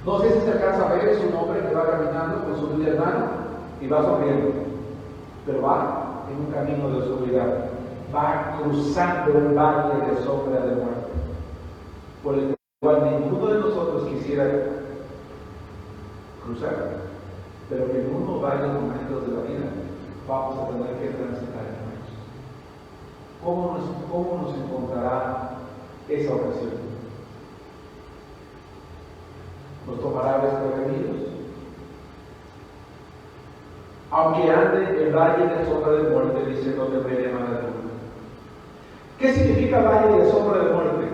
No sé si se alcanza a ver, es un hombre que va caminando con su Biblia en mano y va sonriendo, pero va en un camino de oscuridad, va cruzando un valle de sombra de muerte, por el cual ninguno de nosotros quisiera cruzar, pero que en uno varios momentos de la vida vamos a tener que transitar, hermanos. ¿Cómo nos encontrará esa ocasión? ¿Nos tomará desprevenidos? Aunque ande el valle de sombra de muerte, dice, no temeré mal alguno. ¿Qué significa valle de sombra de muerte?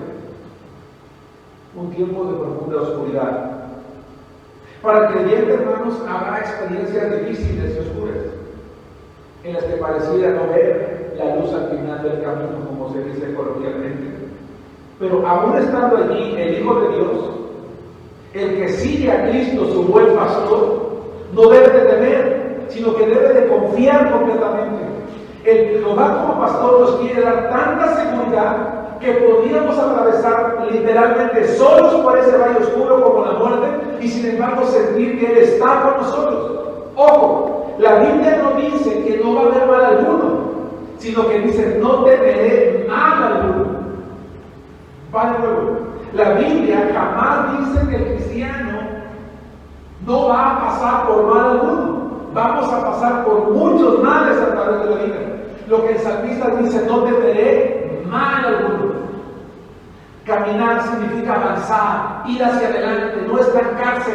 Un tiempo de profunda oscuridad. Para el creyente, hermanos, habrá experiencias difíciles y oscuras, en las que pareciera no ver la luz al final del camino, como se dice coloquialmente. Pero aún estando allí el Hijo de Dios, el que sigue a Cristo, su buen pastor, no debe de temer, sino que debe de confiar completamente. El Jehová como pastor nos quiere dar tanta seguridad que podríamos atravesar literalmente solos por ese valle oscuro como la muerte, y sin embargo sentir que Él está con nosotros. Ojo, la Biblia no dice que no va a haber mal alguno, sino que dice no temeré mal alguno. Va de nuevo. La Biblia jamás dice que el cristiano no va a pasar por mal alguno. Vamos a pasar por muchos males a través de la vida. Lo que el salmista dice, no temeré mal alguno. Caminar significa avanzar, ir hacia adelante, no estancarse.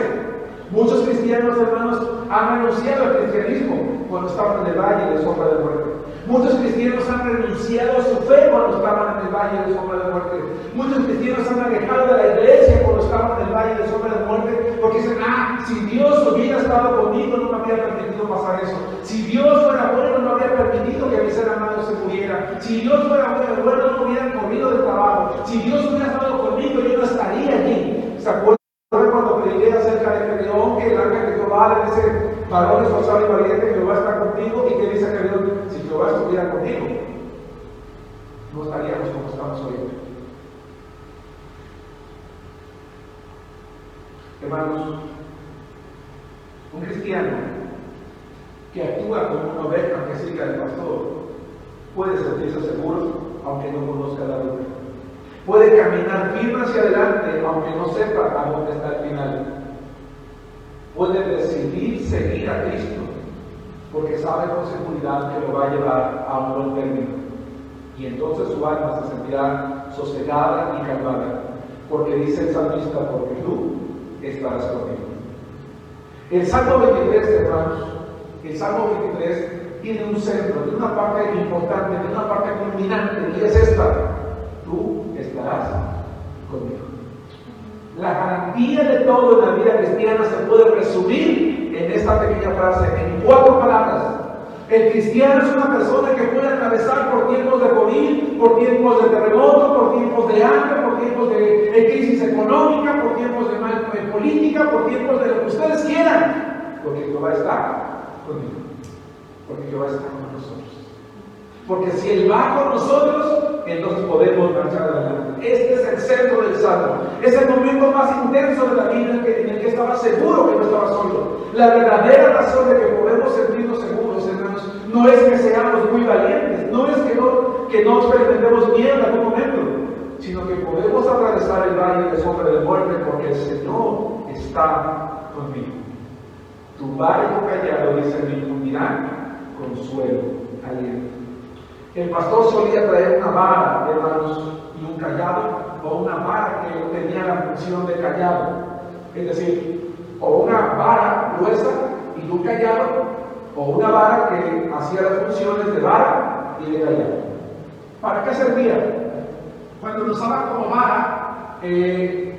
Muchos cristianos, hermanos, han renunciado al cristianismo cuando estaban en el valle de sombra de muerte. Muchos cristianos han renunciado a su fe cuando estaban en el valle de sombra de muerte. Muchos cristianos han alejado de la iglesia cuando estaban en el valle de sombra de muerte, porque dicen, si Dios hubiera estado conmigo no me habría permitido pasar eso. Si Dios fuera bueno no me habría permitido que mi ser amado se muriera. Si Dios fuera bueno no me hubieran corrido del trabajo. Si Dios hubiera estado conmigo yo no estaría allí. ¿Se acuerdan cuando prediqué acerca de Gedeón, que el ángel de Jehová le dice, varón esforzado y valiente, Jehová está contigo? Y que dice Gedeón, si Jehová estuviera contigo, no estaríamos como estamos hoy. Hermanos, un cristiano que actúa como una oveja que sigue al pastor puede sentirse seguro aunque no conozca la ruta. Puede caminar firme hacia adelante aunque no sepa a dónde está el final. Puede decidir seguir a Cristo porque sabe con seguridad que lo va a llevar a un buen término. Y entonces su alma se sentirá sosegada y calmada, porque dice el salmista, porque tú estarás conmigo. El Salmo 23, hermanos, el Salmo 23 tiene un centro, tiene una parte importante, tiene una parte culminante, y es esta: tú estarás conmigo. La garantía de todo en la vida cristiana se puede resumir en esta pequeña frase, en 4 palabras. El cristiano es una persona que puede atravesar por tiempos de COVID, por tiempos de terremoto, por tiempos de hambre, por tiempos de crisis económica, por tiempos de política, por tiempos de lo que ustedes quieran, porque Jehová está conmigo, porque Jehová está con nosotros. Porque si Él va con nosotros, entonces podemos marchar adelante. Este es el centro del Salmo. Es el momento más intenso de la vida en el que estaba seguro que no estaba solo. La verdadera razón de que podemos sentirnos seguros, hermanos, no es que seamos muy valientes, no es que no experimentemos miedo en algún momento, sino que podemos atravesar el valle de sombra de muerte porque el Señor está conmigo. Tu vara y tu callado, dice, me infundirán consuelo, aliento. El pastor solía traer una vara, hermanos, y un callado, o una vara que tenía la función de callado. Es decir, o una vara gruesa y un callado, o una vara que hacía las funciones de vara y de callado. ¿Para qué servía? Cuando lo usaban como vara,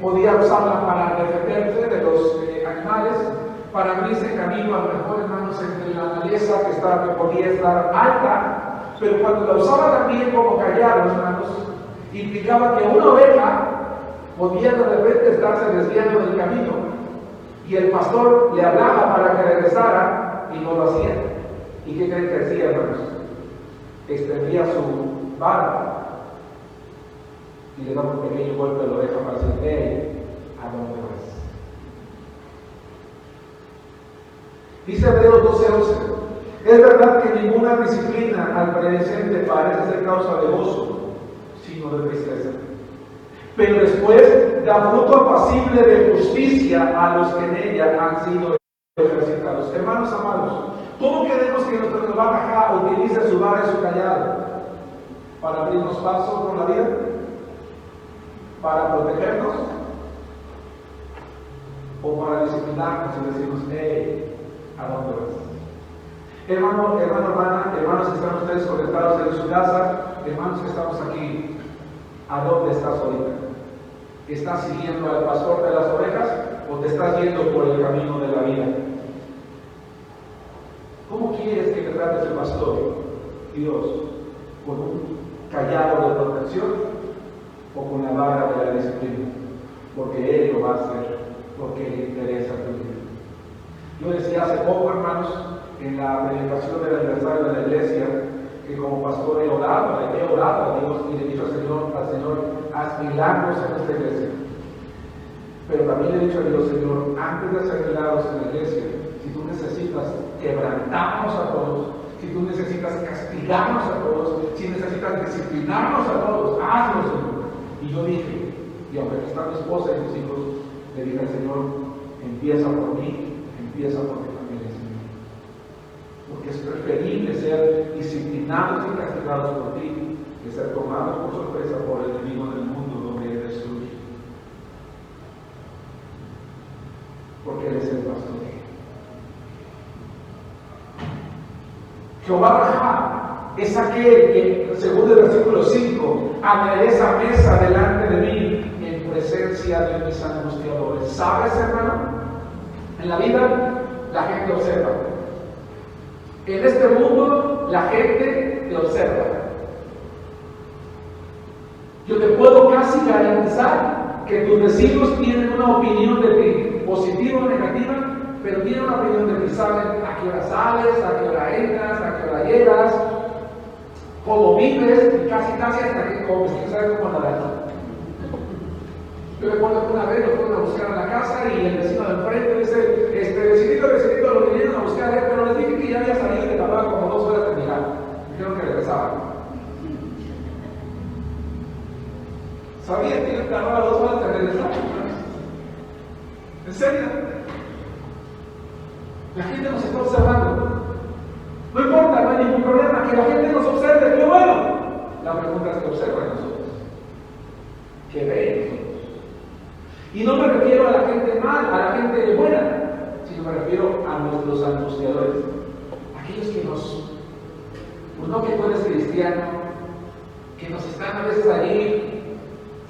podía usarla para defenderse de los animales, para abrirse camino a lo mejor, hermanos, entre la maleza que podía estar alta. Pero cuando la usaba también como callado, hermanos, implicaba que una oveja podía de repente estarse desviando del camino y el pastor le hablaba para que regresara y no lo hacía. ¿Y qué creen que hacía, hermanos? Extendía su vara y le daba un pequeño golpe a la oveja para decir, ¿a dónde vas? Dice Hebreos 12:11. Es verdad que ninguna disciplina al presente parece ser causa de gozo, sino de tristeza. Pero después da fruto apacible de justicia a los que en ella han sido ejercitados. Hermanos amados, ¿cómo queremos que nuestro Jehová utilice su vara y su callado? ¿Para abrirnos paso por la vida? ¿Para protegernos? ¿O para disciplinarnos y decirnos, ¿a dónde vas? Hermano, hermana, hermanos que están ustedes conectados en su casa, hermanos que estamos aquí, ¿a dónde estás ahorita? ¿Estás siguiendo al pastor de las ovejas o te estás yendo por el camino de la vida? ¿Cómo quieres que te trate el pastor, Dios? ¿Con un callado de protección o con la vara de la disciplina, porque Él lo va a hacer, porque le interesa tu vida. Yo decía hace poco, hermanos, en la predicación del aniversario de la iglesia, que como pastor he orado a Dios y le he dicho al Señor, haz milagros en esta iglesia. Pero también le he dicho a Dios, Señor, antes de hacer milagros en la iglesia, si tú necesitas quebrantarnos a todos, si tú necesitas castigarnos a todos, si necesitas disciplinarnos a todos, hazlo, Señor. Y yo dije, y aunque aquí está mi esposa y mis hijos, le dije al Señor, empieza por mí, empieza por mi familia, Señor. Porque es preferible ser disciplinados y castigados por ti que ser tomados por sorpresa por el enemigo del mundo donde Él destruye. Porque Él es el pastor. Jehová Raja es aquel que, según el versículo 5, adereza mesa delante de mí en presencia de mis angustiadores. ¿Sabes, hermano? En la vida la gente observa. En este mundo la gente te observa. Yo te puedo casi garantizar que tus vecinos tienen una opinión de ti, positiva o negativa, pero tienen una opinión de ti. Saben a qué hora sales, a qué hora entras, a qué hora llegas, cómo vives, y casi hasta que comes, quién sabe cómo nadar. Yo recuerdo que una vez lo fueron a buscar a la casa y el vecino del frente dice, vecinito, lo vinieron a buscar, pero les dije que ya había salido y que tardaba como 2 horas de llegar. Dijeron que regresaban. ¿Sabían que tardaba 2 horas de regresar? ¿En serio? La gente nos está observando. No importa, no hay ningún problema, que la gente nos observe, qué bueno. La pregunta es que observa en nosotros. ¿Qué ve en nosotros? Y no me refiero a la gente mal, a la gente buena, sino me refiero a nuestros angustiadores. Aquellos que pues no que tú eres cristiano, que nos están a veces ahí,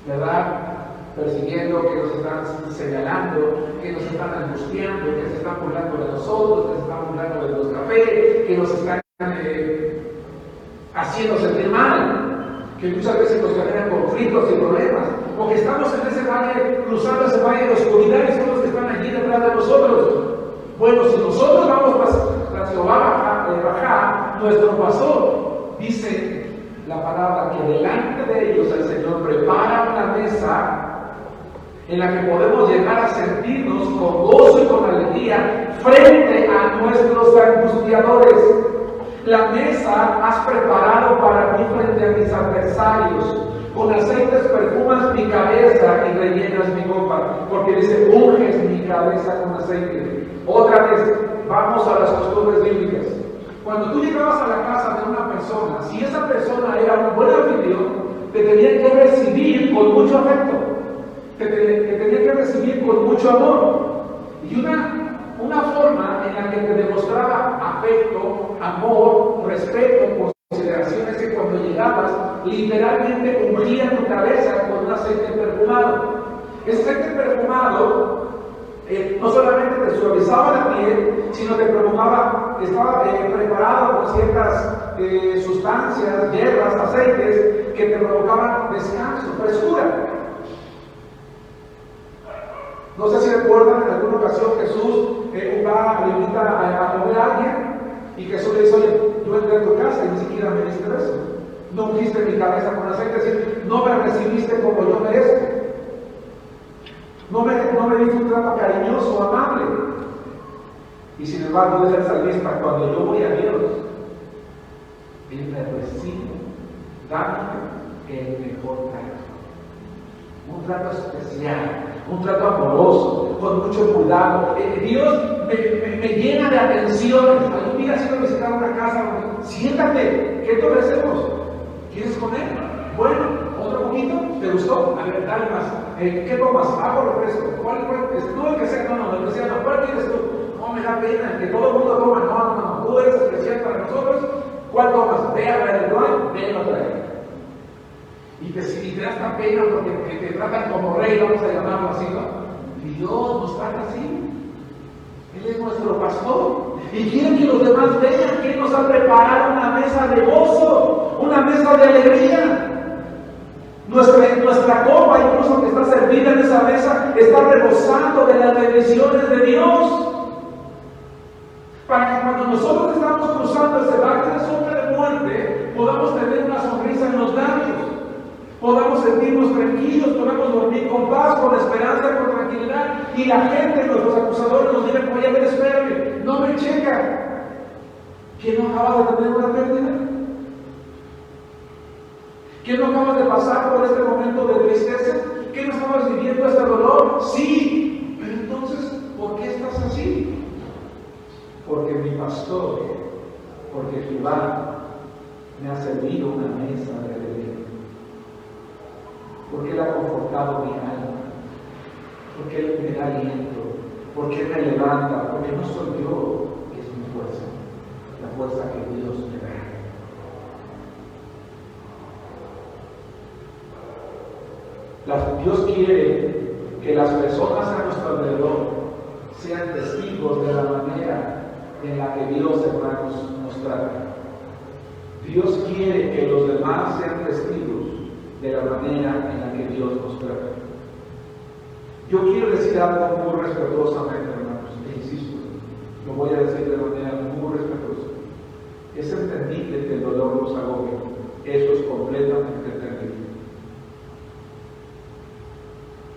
¿verdad?, persiguiendo, que nos están señalando, que nos están angustiando, que se están burlando de nosotros, que se están burlando de nuestra fe, que nos están haciendo sentir mal, que muchas veces nos generan conflictos y problemas, o que estamos en ese valle, cruzando ese valle de oscuridad y son los que están allí detrás de nosotros. Bueno, si nosotros vamos a Jehová, nuestro pastor, dice la palabra que delante de ellos el Señor prepara una mesa en la que podemos llegar a sentirnos con gozo y con alegría frente a nuestros angustiadores. La mesa has preparado para mí frente a mis adversarios. Con aceites perfumas mi cabeza y rellenas mi copa. Porque dice, unges mi cabeza con aceite. Otra vez, vamos a las costumbres bíblicas. Cuando tú llegabas a la casa de una persona, si esa persona era un buen anfitrión, te tenía que recibir con mucho afecto. Te tenía que recibir con mucho amor. Y una forma en la que te demostraba afecto, amor, respeto, consideración es que cuando llegabas, literalmente ungía tu cabeza con un aceite perfumado. Ese aceite perfumado no solamente te suavizaba la piel, sino te provocaba, estaba preparado con ciertas sustancias, hierbas, aceites que te provocaban descanso, frescura. No sé si recuerdan, en alguna ocasión Jesús va a invitar a comer a alguien y Jesús le dice, oye, yo entré a tu casa y ni siquiera me diste beso. No ungiste mi cabeza con aceite, es decir, no me recibiste como yo merezco. No me diste un trato cariñoso, amable. Y sin embargo, dice el salmista, cuando yo voy a Dios, Él me recibe, dándome el mejor trato. Un trato especial, un trato amoroso, con mucho cuidado. Dios me llena de atenciones. Algún día si no visitar una casa, siéntate, ¿qué te ofrecemos? ¿Quieres comer? Bueno, otro poquito, ¿te gustó? A ver, dale más. ¿Qué tomas? Agua o refresco. ¿Cuál? No, el que sea, no, el que sea, no. ¿Cuál quieres tú? No, me da pena, que todo el mundo toma. No, tú eres especial para nosotros. ¿Cuál tomas? Ve a ver el wine, ven otra vez. Y te das tan pena porque te tratan como rey, vamos a llamarlo así, ¿no? Y Dios nos trata así. Él es nuestro pastor. Y quiere que los demás vean que Él nos ha preparado una mesa de gozo, una mesa de alegría. Nuestra copa, incluso que está servida en esa mesa, está rebosando de las bendiciones de Dios. Para que cuando nosotros estamos cruzando ese valle de sombra de muerte, podamos tener una sonrisa en los labios, podamos sentirnos tranquilos, podamos dormir con paz, con esperanza, con tranquilidad. Y la gente, nuestros acusadores, nos digan: oye, a ver, espérame, no me checa. ¿Quién no acaba de tener una pérdida? ¿Quién no acaba de pasar por este momento de tristeza? ¿Quién no estabas viviendo este dolor? Sí, pero entonces, ¿por qué estás así? Porque mi pastor, porque Jehová me ha servido una mesa de alegría, porque Él ha confortado mi alma, porque Él me da aliento, porque Él me levanta, porque no soy yo, que es mi fuerza, la fuerza que Dios me da. Dios quiere que las personas a nuestro alrededor sean testigos de la manera en la que Dios, hermanos, nos trata. Dios quiere que los demás sean testigos de la manera en la que Dios nos trata. Yo quiero decir algo muy respetuosamente, hermanos, e insisto, lo voy a decir de manera muy respetuosa. Es entendible que el dolor nos agobie, eso es completamente entendible.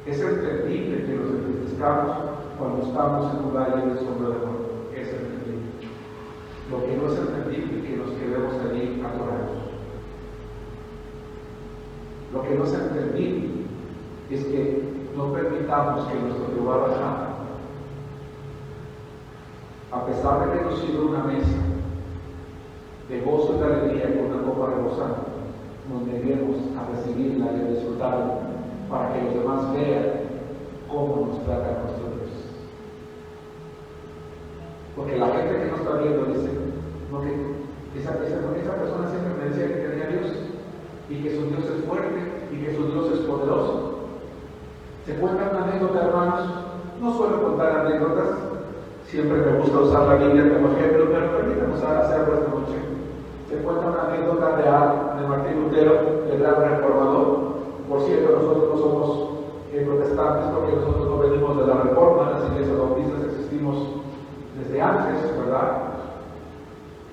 Es entendible que nos entristezcamos cuando estamos en un valle de sombra de muerte. Es entendible. Lo que no es entendible es que nos quedemos allí atorados. Lo que no es entendible es que no permitamos que nuestro Jehová bajara, a pesar de que nos sirve una mesa de gozo y de alegría con una copa rebosante, nos neguemos a recibirla y a disfrutarla, para que los demás vean cómo nos trata nuestro Dios. Porque la gente que nos está viendo dice: no, que esa persona siempre me decía que tenía Dios, y que su Dios es fuerte, y que su Dios es poderoso. Se cuenta una anécdota, hermanos. No suelo contar anécdotas, siempre me gusta usar la Biblia como ejemplo, pero permítanme hacerlo esta noche. Se cuenta una anécdota real de Martín Lutero, el gran reformador. Por cierto, nosotros no somos protestantes, porque nosotros no venimos de la Reforma. Las iglesias bautistas existimos desde antes, ¿verdad?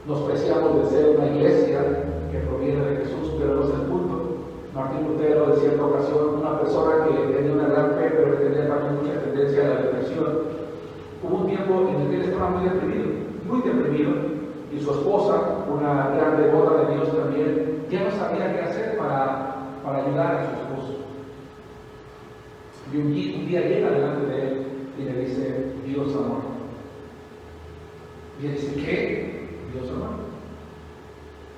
Nos preciamos de ser una iglesia que proviene de Jesús, pero no es el punto. Martín Lutero, de cierta ocasión, una persona que tenía una gran fe, pero que tenía también mucha tendencia a la depresión. Hubo un tiempo en el que él estaba muy deprimido, y su esposa, una gran devota de Dios también, ya no sabía qué hacer para ayudar a su esposo. Y un día llega delante de él y le dice: Dios ha muerto. Y él dice: ¿qué? Dios ha muerto.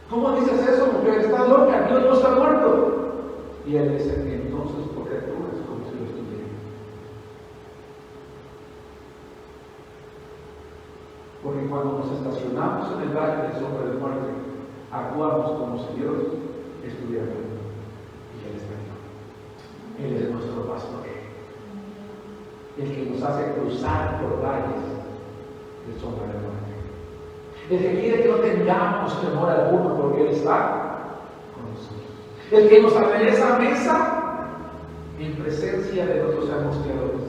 ¿Cómo dices eso, mujer? Estás loca, Dios no está muerto. Y él dice: entonces, ¿por qué tú eres como si lo estuviera? Porque cuando nos estacionamos en el valle de sombra de muerte, actuamos como si Dios estuviera muerto. Él es nuestro pastor, el que nos hace cruzar por valles de sombra de muerte, el que quiere que no tengamos temor alguno, porque Él está con nosotros, el que nos adereza mesa en presencia de nuestros angustiadores,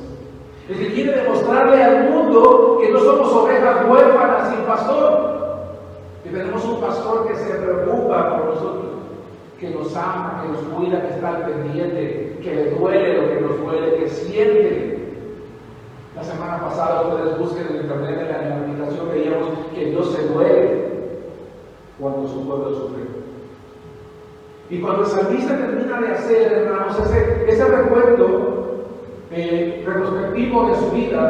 el que quiere demostrarle al mundo que no somos ovejas huérfanas sin pastor, que tenemos un pastor que se preocupa por nosotros, que nos ama, que nos cuida, que está al pendiente, que le duele lo que nos duele, que siente. La semana pasada, ustedes busquen en internet, en la aplicación, veíamos que Dios se duele cuando su pueblo sufre. Y cuando el salmista termina de hacer, hermanos, ese recuento retrospectivo de su vida,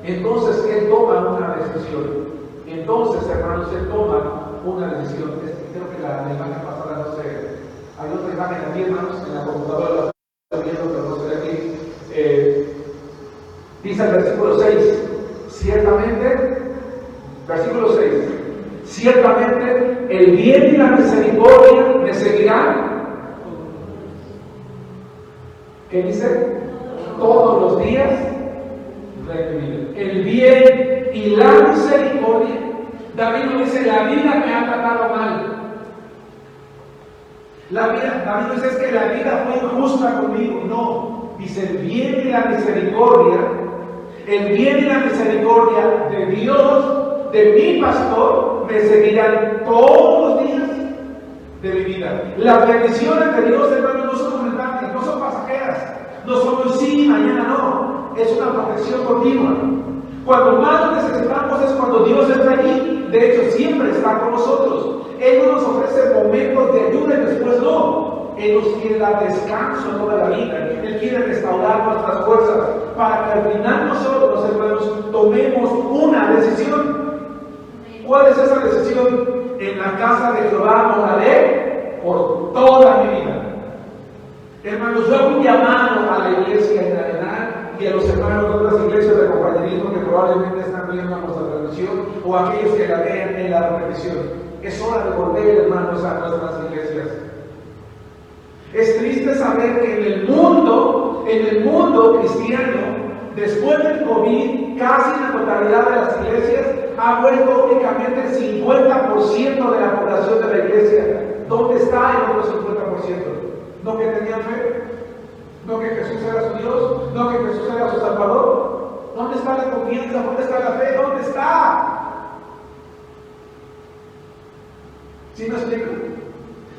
entonces él toma una decisión. Entonces, hermanos, él toma una decisión. Creo que la imagen pasada, no sé, hay otra imagen aquí, hermanos, en la computadora la estoy viendo, pero no sé aquí. Dice el versículo 6, versículo 6, ciertamente el bien y la misericordia me seguirán. ¿Qué dice? Todos los días de mi vida. El bien y la misericordia. David no dice: la vida me ha tratado mal, David dice es que la vida fue injusta conmigo. No, dice el bien y la misericordia, de Dios, de mi pastor, me seguirán todos los días de mi vida. Las bendiciones de Dios, hermanos, no son momentáneas, no son pasajeras, no son hoy sí, mañana no. Es una protección continua. Cuando más lo necesitamos es cuando Dios está allí. De hecho, siempre está con nosotros. Él no nos ofrece momentos de ayuda y después no. Él nos quiere dar descanso en toda la vida. Él quiere restaurar nuestras fuerzas para que al final nosotros, hermanos, tomemos una decisión. ¿Cuál es esa decisión? En la casa de Jehová moraré por toda mi vida. Hermanos, yo hago un llamado a la iglesia en Arenal y a los hermanos de otras iglesias de compañerismo que probablemente están viendo nuestra transmisión o aquellos que la vean en la repetición. Es hora de volver, hermanos, a nuestras iglesias. Es triste saber que en el mundo cristiano, después del COVID, casi la totalidad de las iglesias ha vuelto únicamente el 50% de la población de la iglesia. ¿Dónde está el otro 50%? ¿No que tenían fe? ¿No que Jesús era su Dios? ¿No que Jesús era su Salvador? ¿Dónde está la confianza? ¿Dónde está la fe? ¿Dónde está? ¿Sí me explico?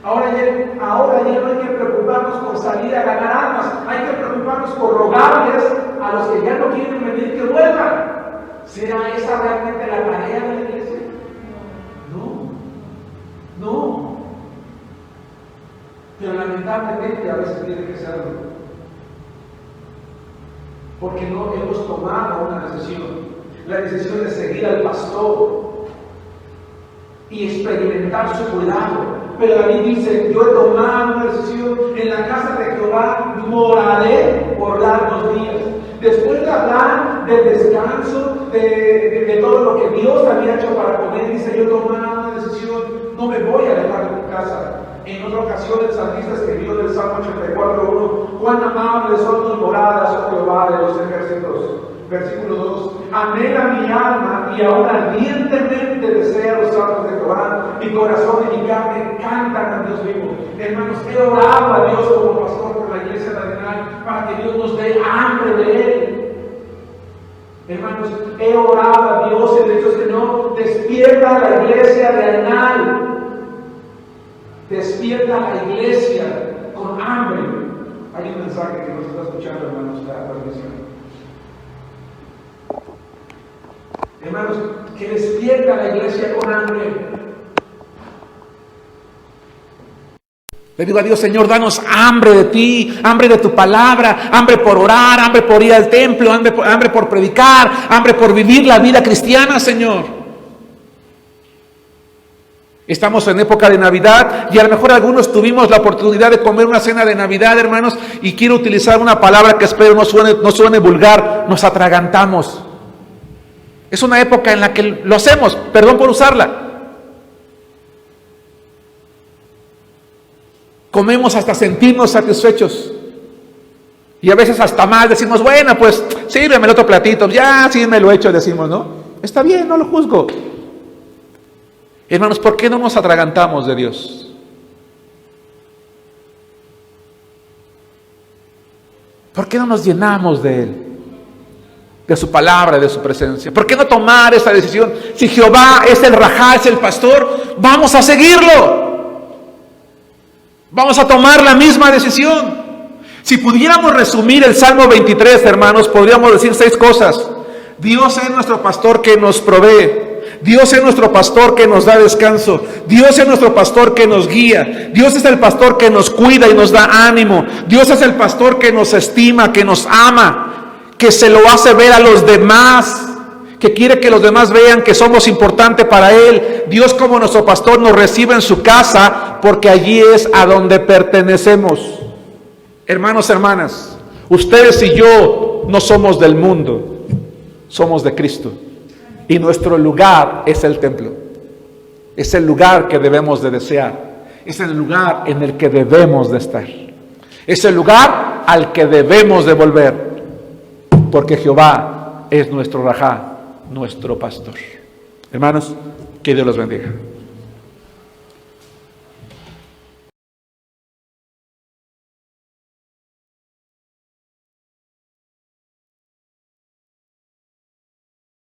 Ahora ya no hay que preocuparnos por salir a ganar almas, hay que preocuparnos por rogarles a los que ya no quieren venir que vuelvan. ¿Será esa realmente la tarea de la iglesia? No. Pero lamentablemente a veces tiene que serlo. Porque no hemos tomado una decisión. La decisión de seguir al pastor y experimentar su cuidado. Pero David dice, yo he tomado una decisión, en la casa de Jehová moraré por largos días. Después de hablar del descanso, de todo lo que Dios había hecho para comer, dice, yo he tomado una decisión, no me voy a alejar de tu casa. En otra ocasión el salmista escribió del Salmo 84:1, cuán amables son tus moradas, oh Jehová de los ejércitos. Versículo 2, anhela mi alma y aún ardientemente desea los atos de Jehová. Mi corazón y mi carne cantan a Dios vivo. Hermanos, he orado a Dios como pastor por la iglesia de Arenal para que Dios nos dé hambre de Él. Hermanos, he orado a Dios, el hecho es que no despierta a la iglesia de Arenal. Despierta a la iglesia con hambre. Hay un mensaje que nos está escuchando, hermanos, la transmisión. Hermanos, que despierta a la iglesia con hambre. Le digo a Dios, Señor, danos hambre de ti, hambre de tu palabra, hambre por orar, hambre por ir al templo, hambre por predicar, hambre por vivir la vida cristiana, Señor. Estamos en época de Navidad y a lo mejor algunos tuvimos la oportunidad de comer una cena de Navidad, hermanos, y quiero utilizar una palabra que espero no suene vulgar, nos atragantamos. Es una época en la que lo hacemos, perdón por usarla. Comemos hasta sentirnos satisfechos. Y a veces hasta más decimos, bueno, pues sírveme el otro platito, ya sí me lo he hecho, decimos, ¿no? Está bien, no lo juzgo. Hermanos, ¿por qué no nos atragantamos de Dios? ¿Por qué no nos llenamos de Él? De su palabra, de su presencia. ¿Por qué no tomar esa decisión? Si Jehová es el Rajá, es el pastor, vamos a seguirlo. Vamos a tomar la misma decisión. Si pudiéramos resumir el Salmo 23, hermanos, podríamos decir 6 cosas. Dios es nuestro pastor que nos provee. Dios es nuestro pastor que nos da descanso. Dios es nuestro pastor que nos guía. Dios es el pastor que nos cuida y nos da ánimo. Dios es el pastor que nos estima, que nos ama, que se lo hace ver a los demás, que quiere que los demás vean que somos importantes para Él. Dios como nuestro pastor nos recibe en su casa porque allí es a donde pertenecemos. Hermanos, hermanas, ustedes y yo no somos del mundo, somos de Cristo. Y nuestro lugar es el templo. Es el lugar que debemos de desear. Es el lugar en el que debemos de estar. Es el lugar al que debemos de volver. Porque Jehová es nuestro Rajá, nuestro pastor. Hermanos, que Dios los bendiga.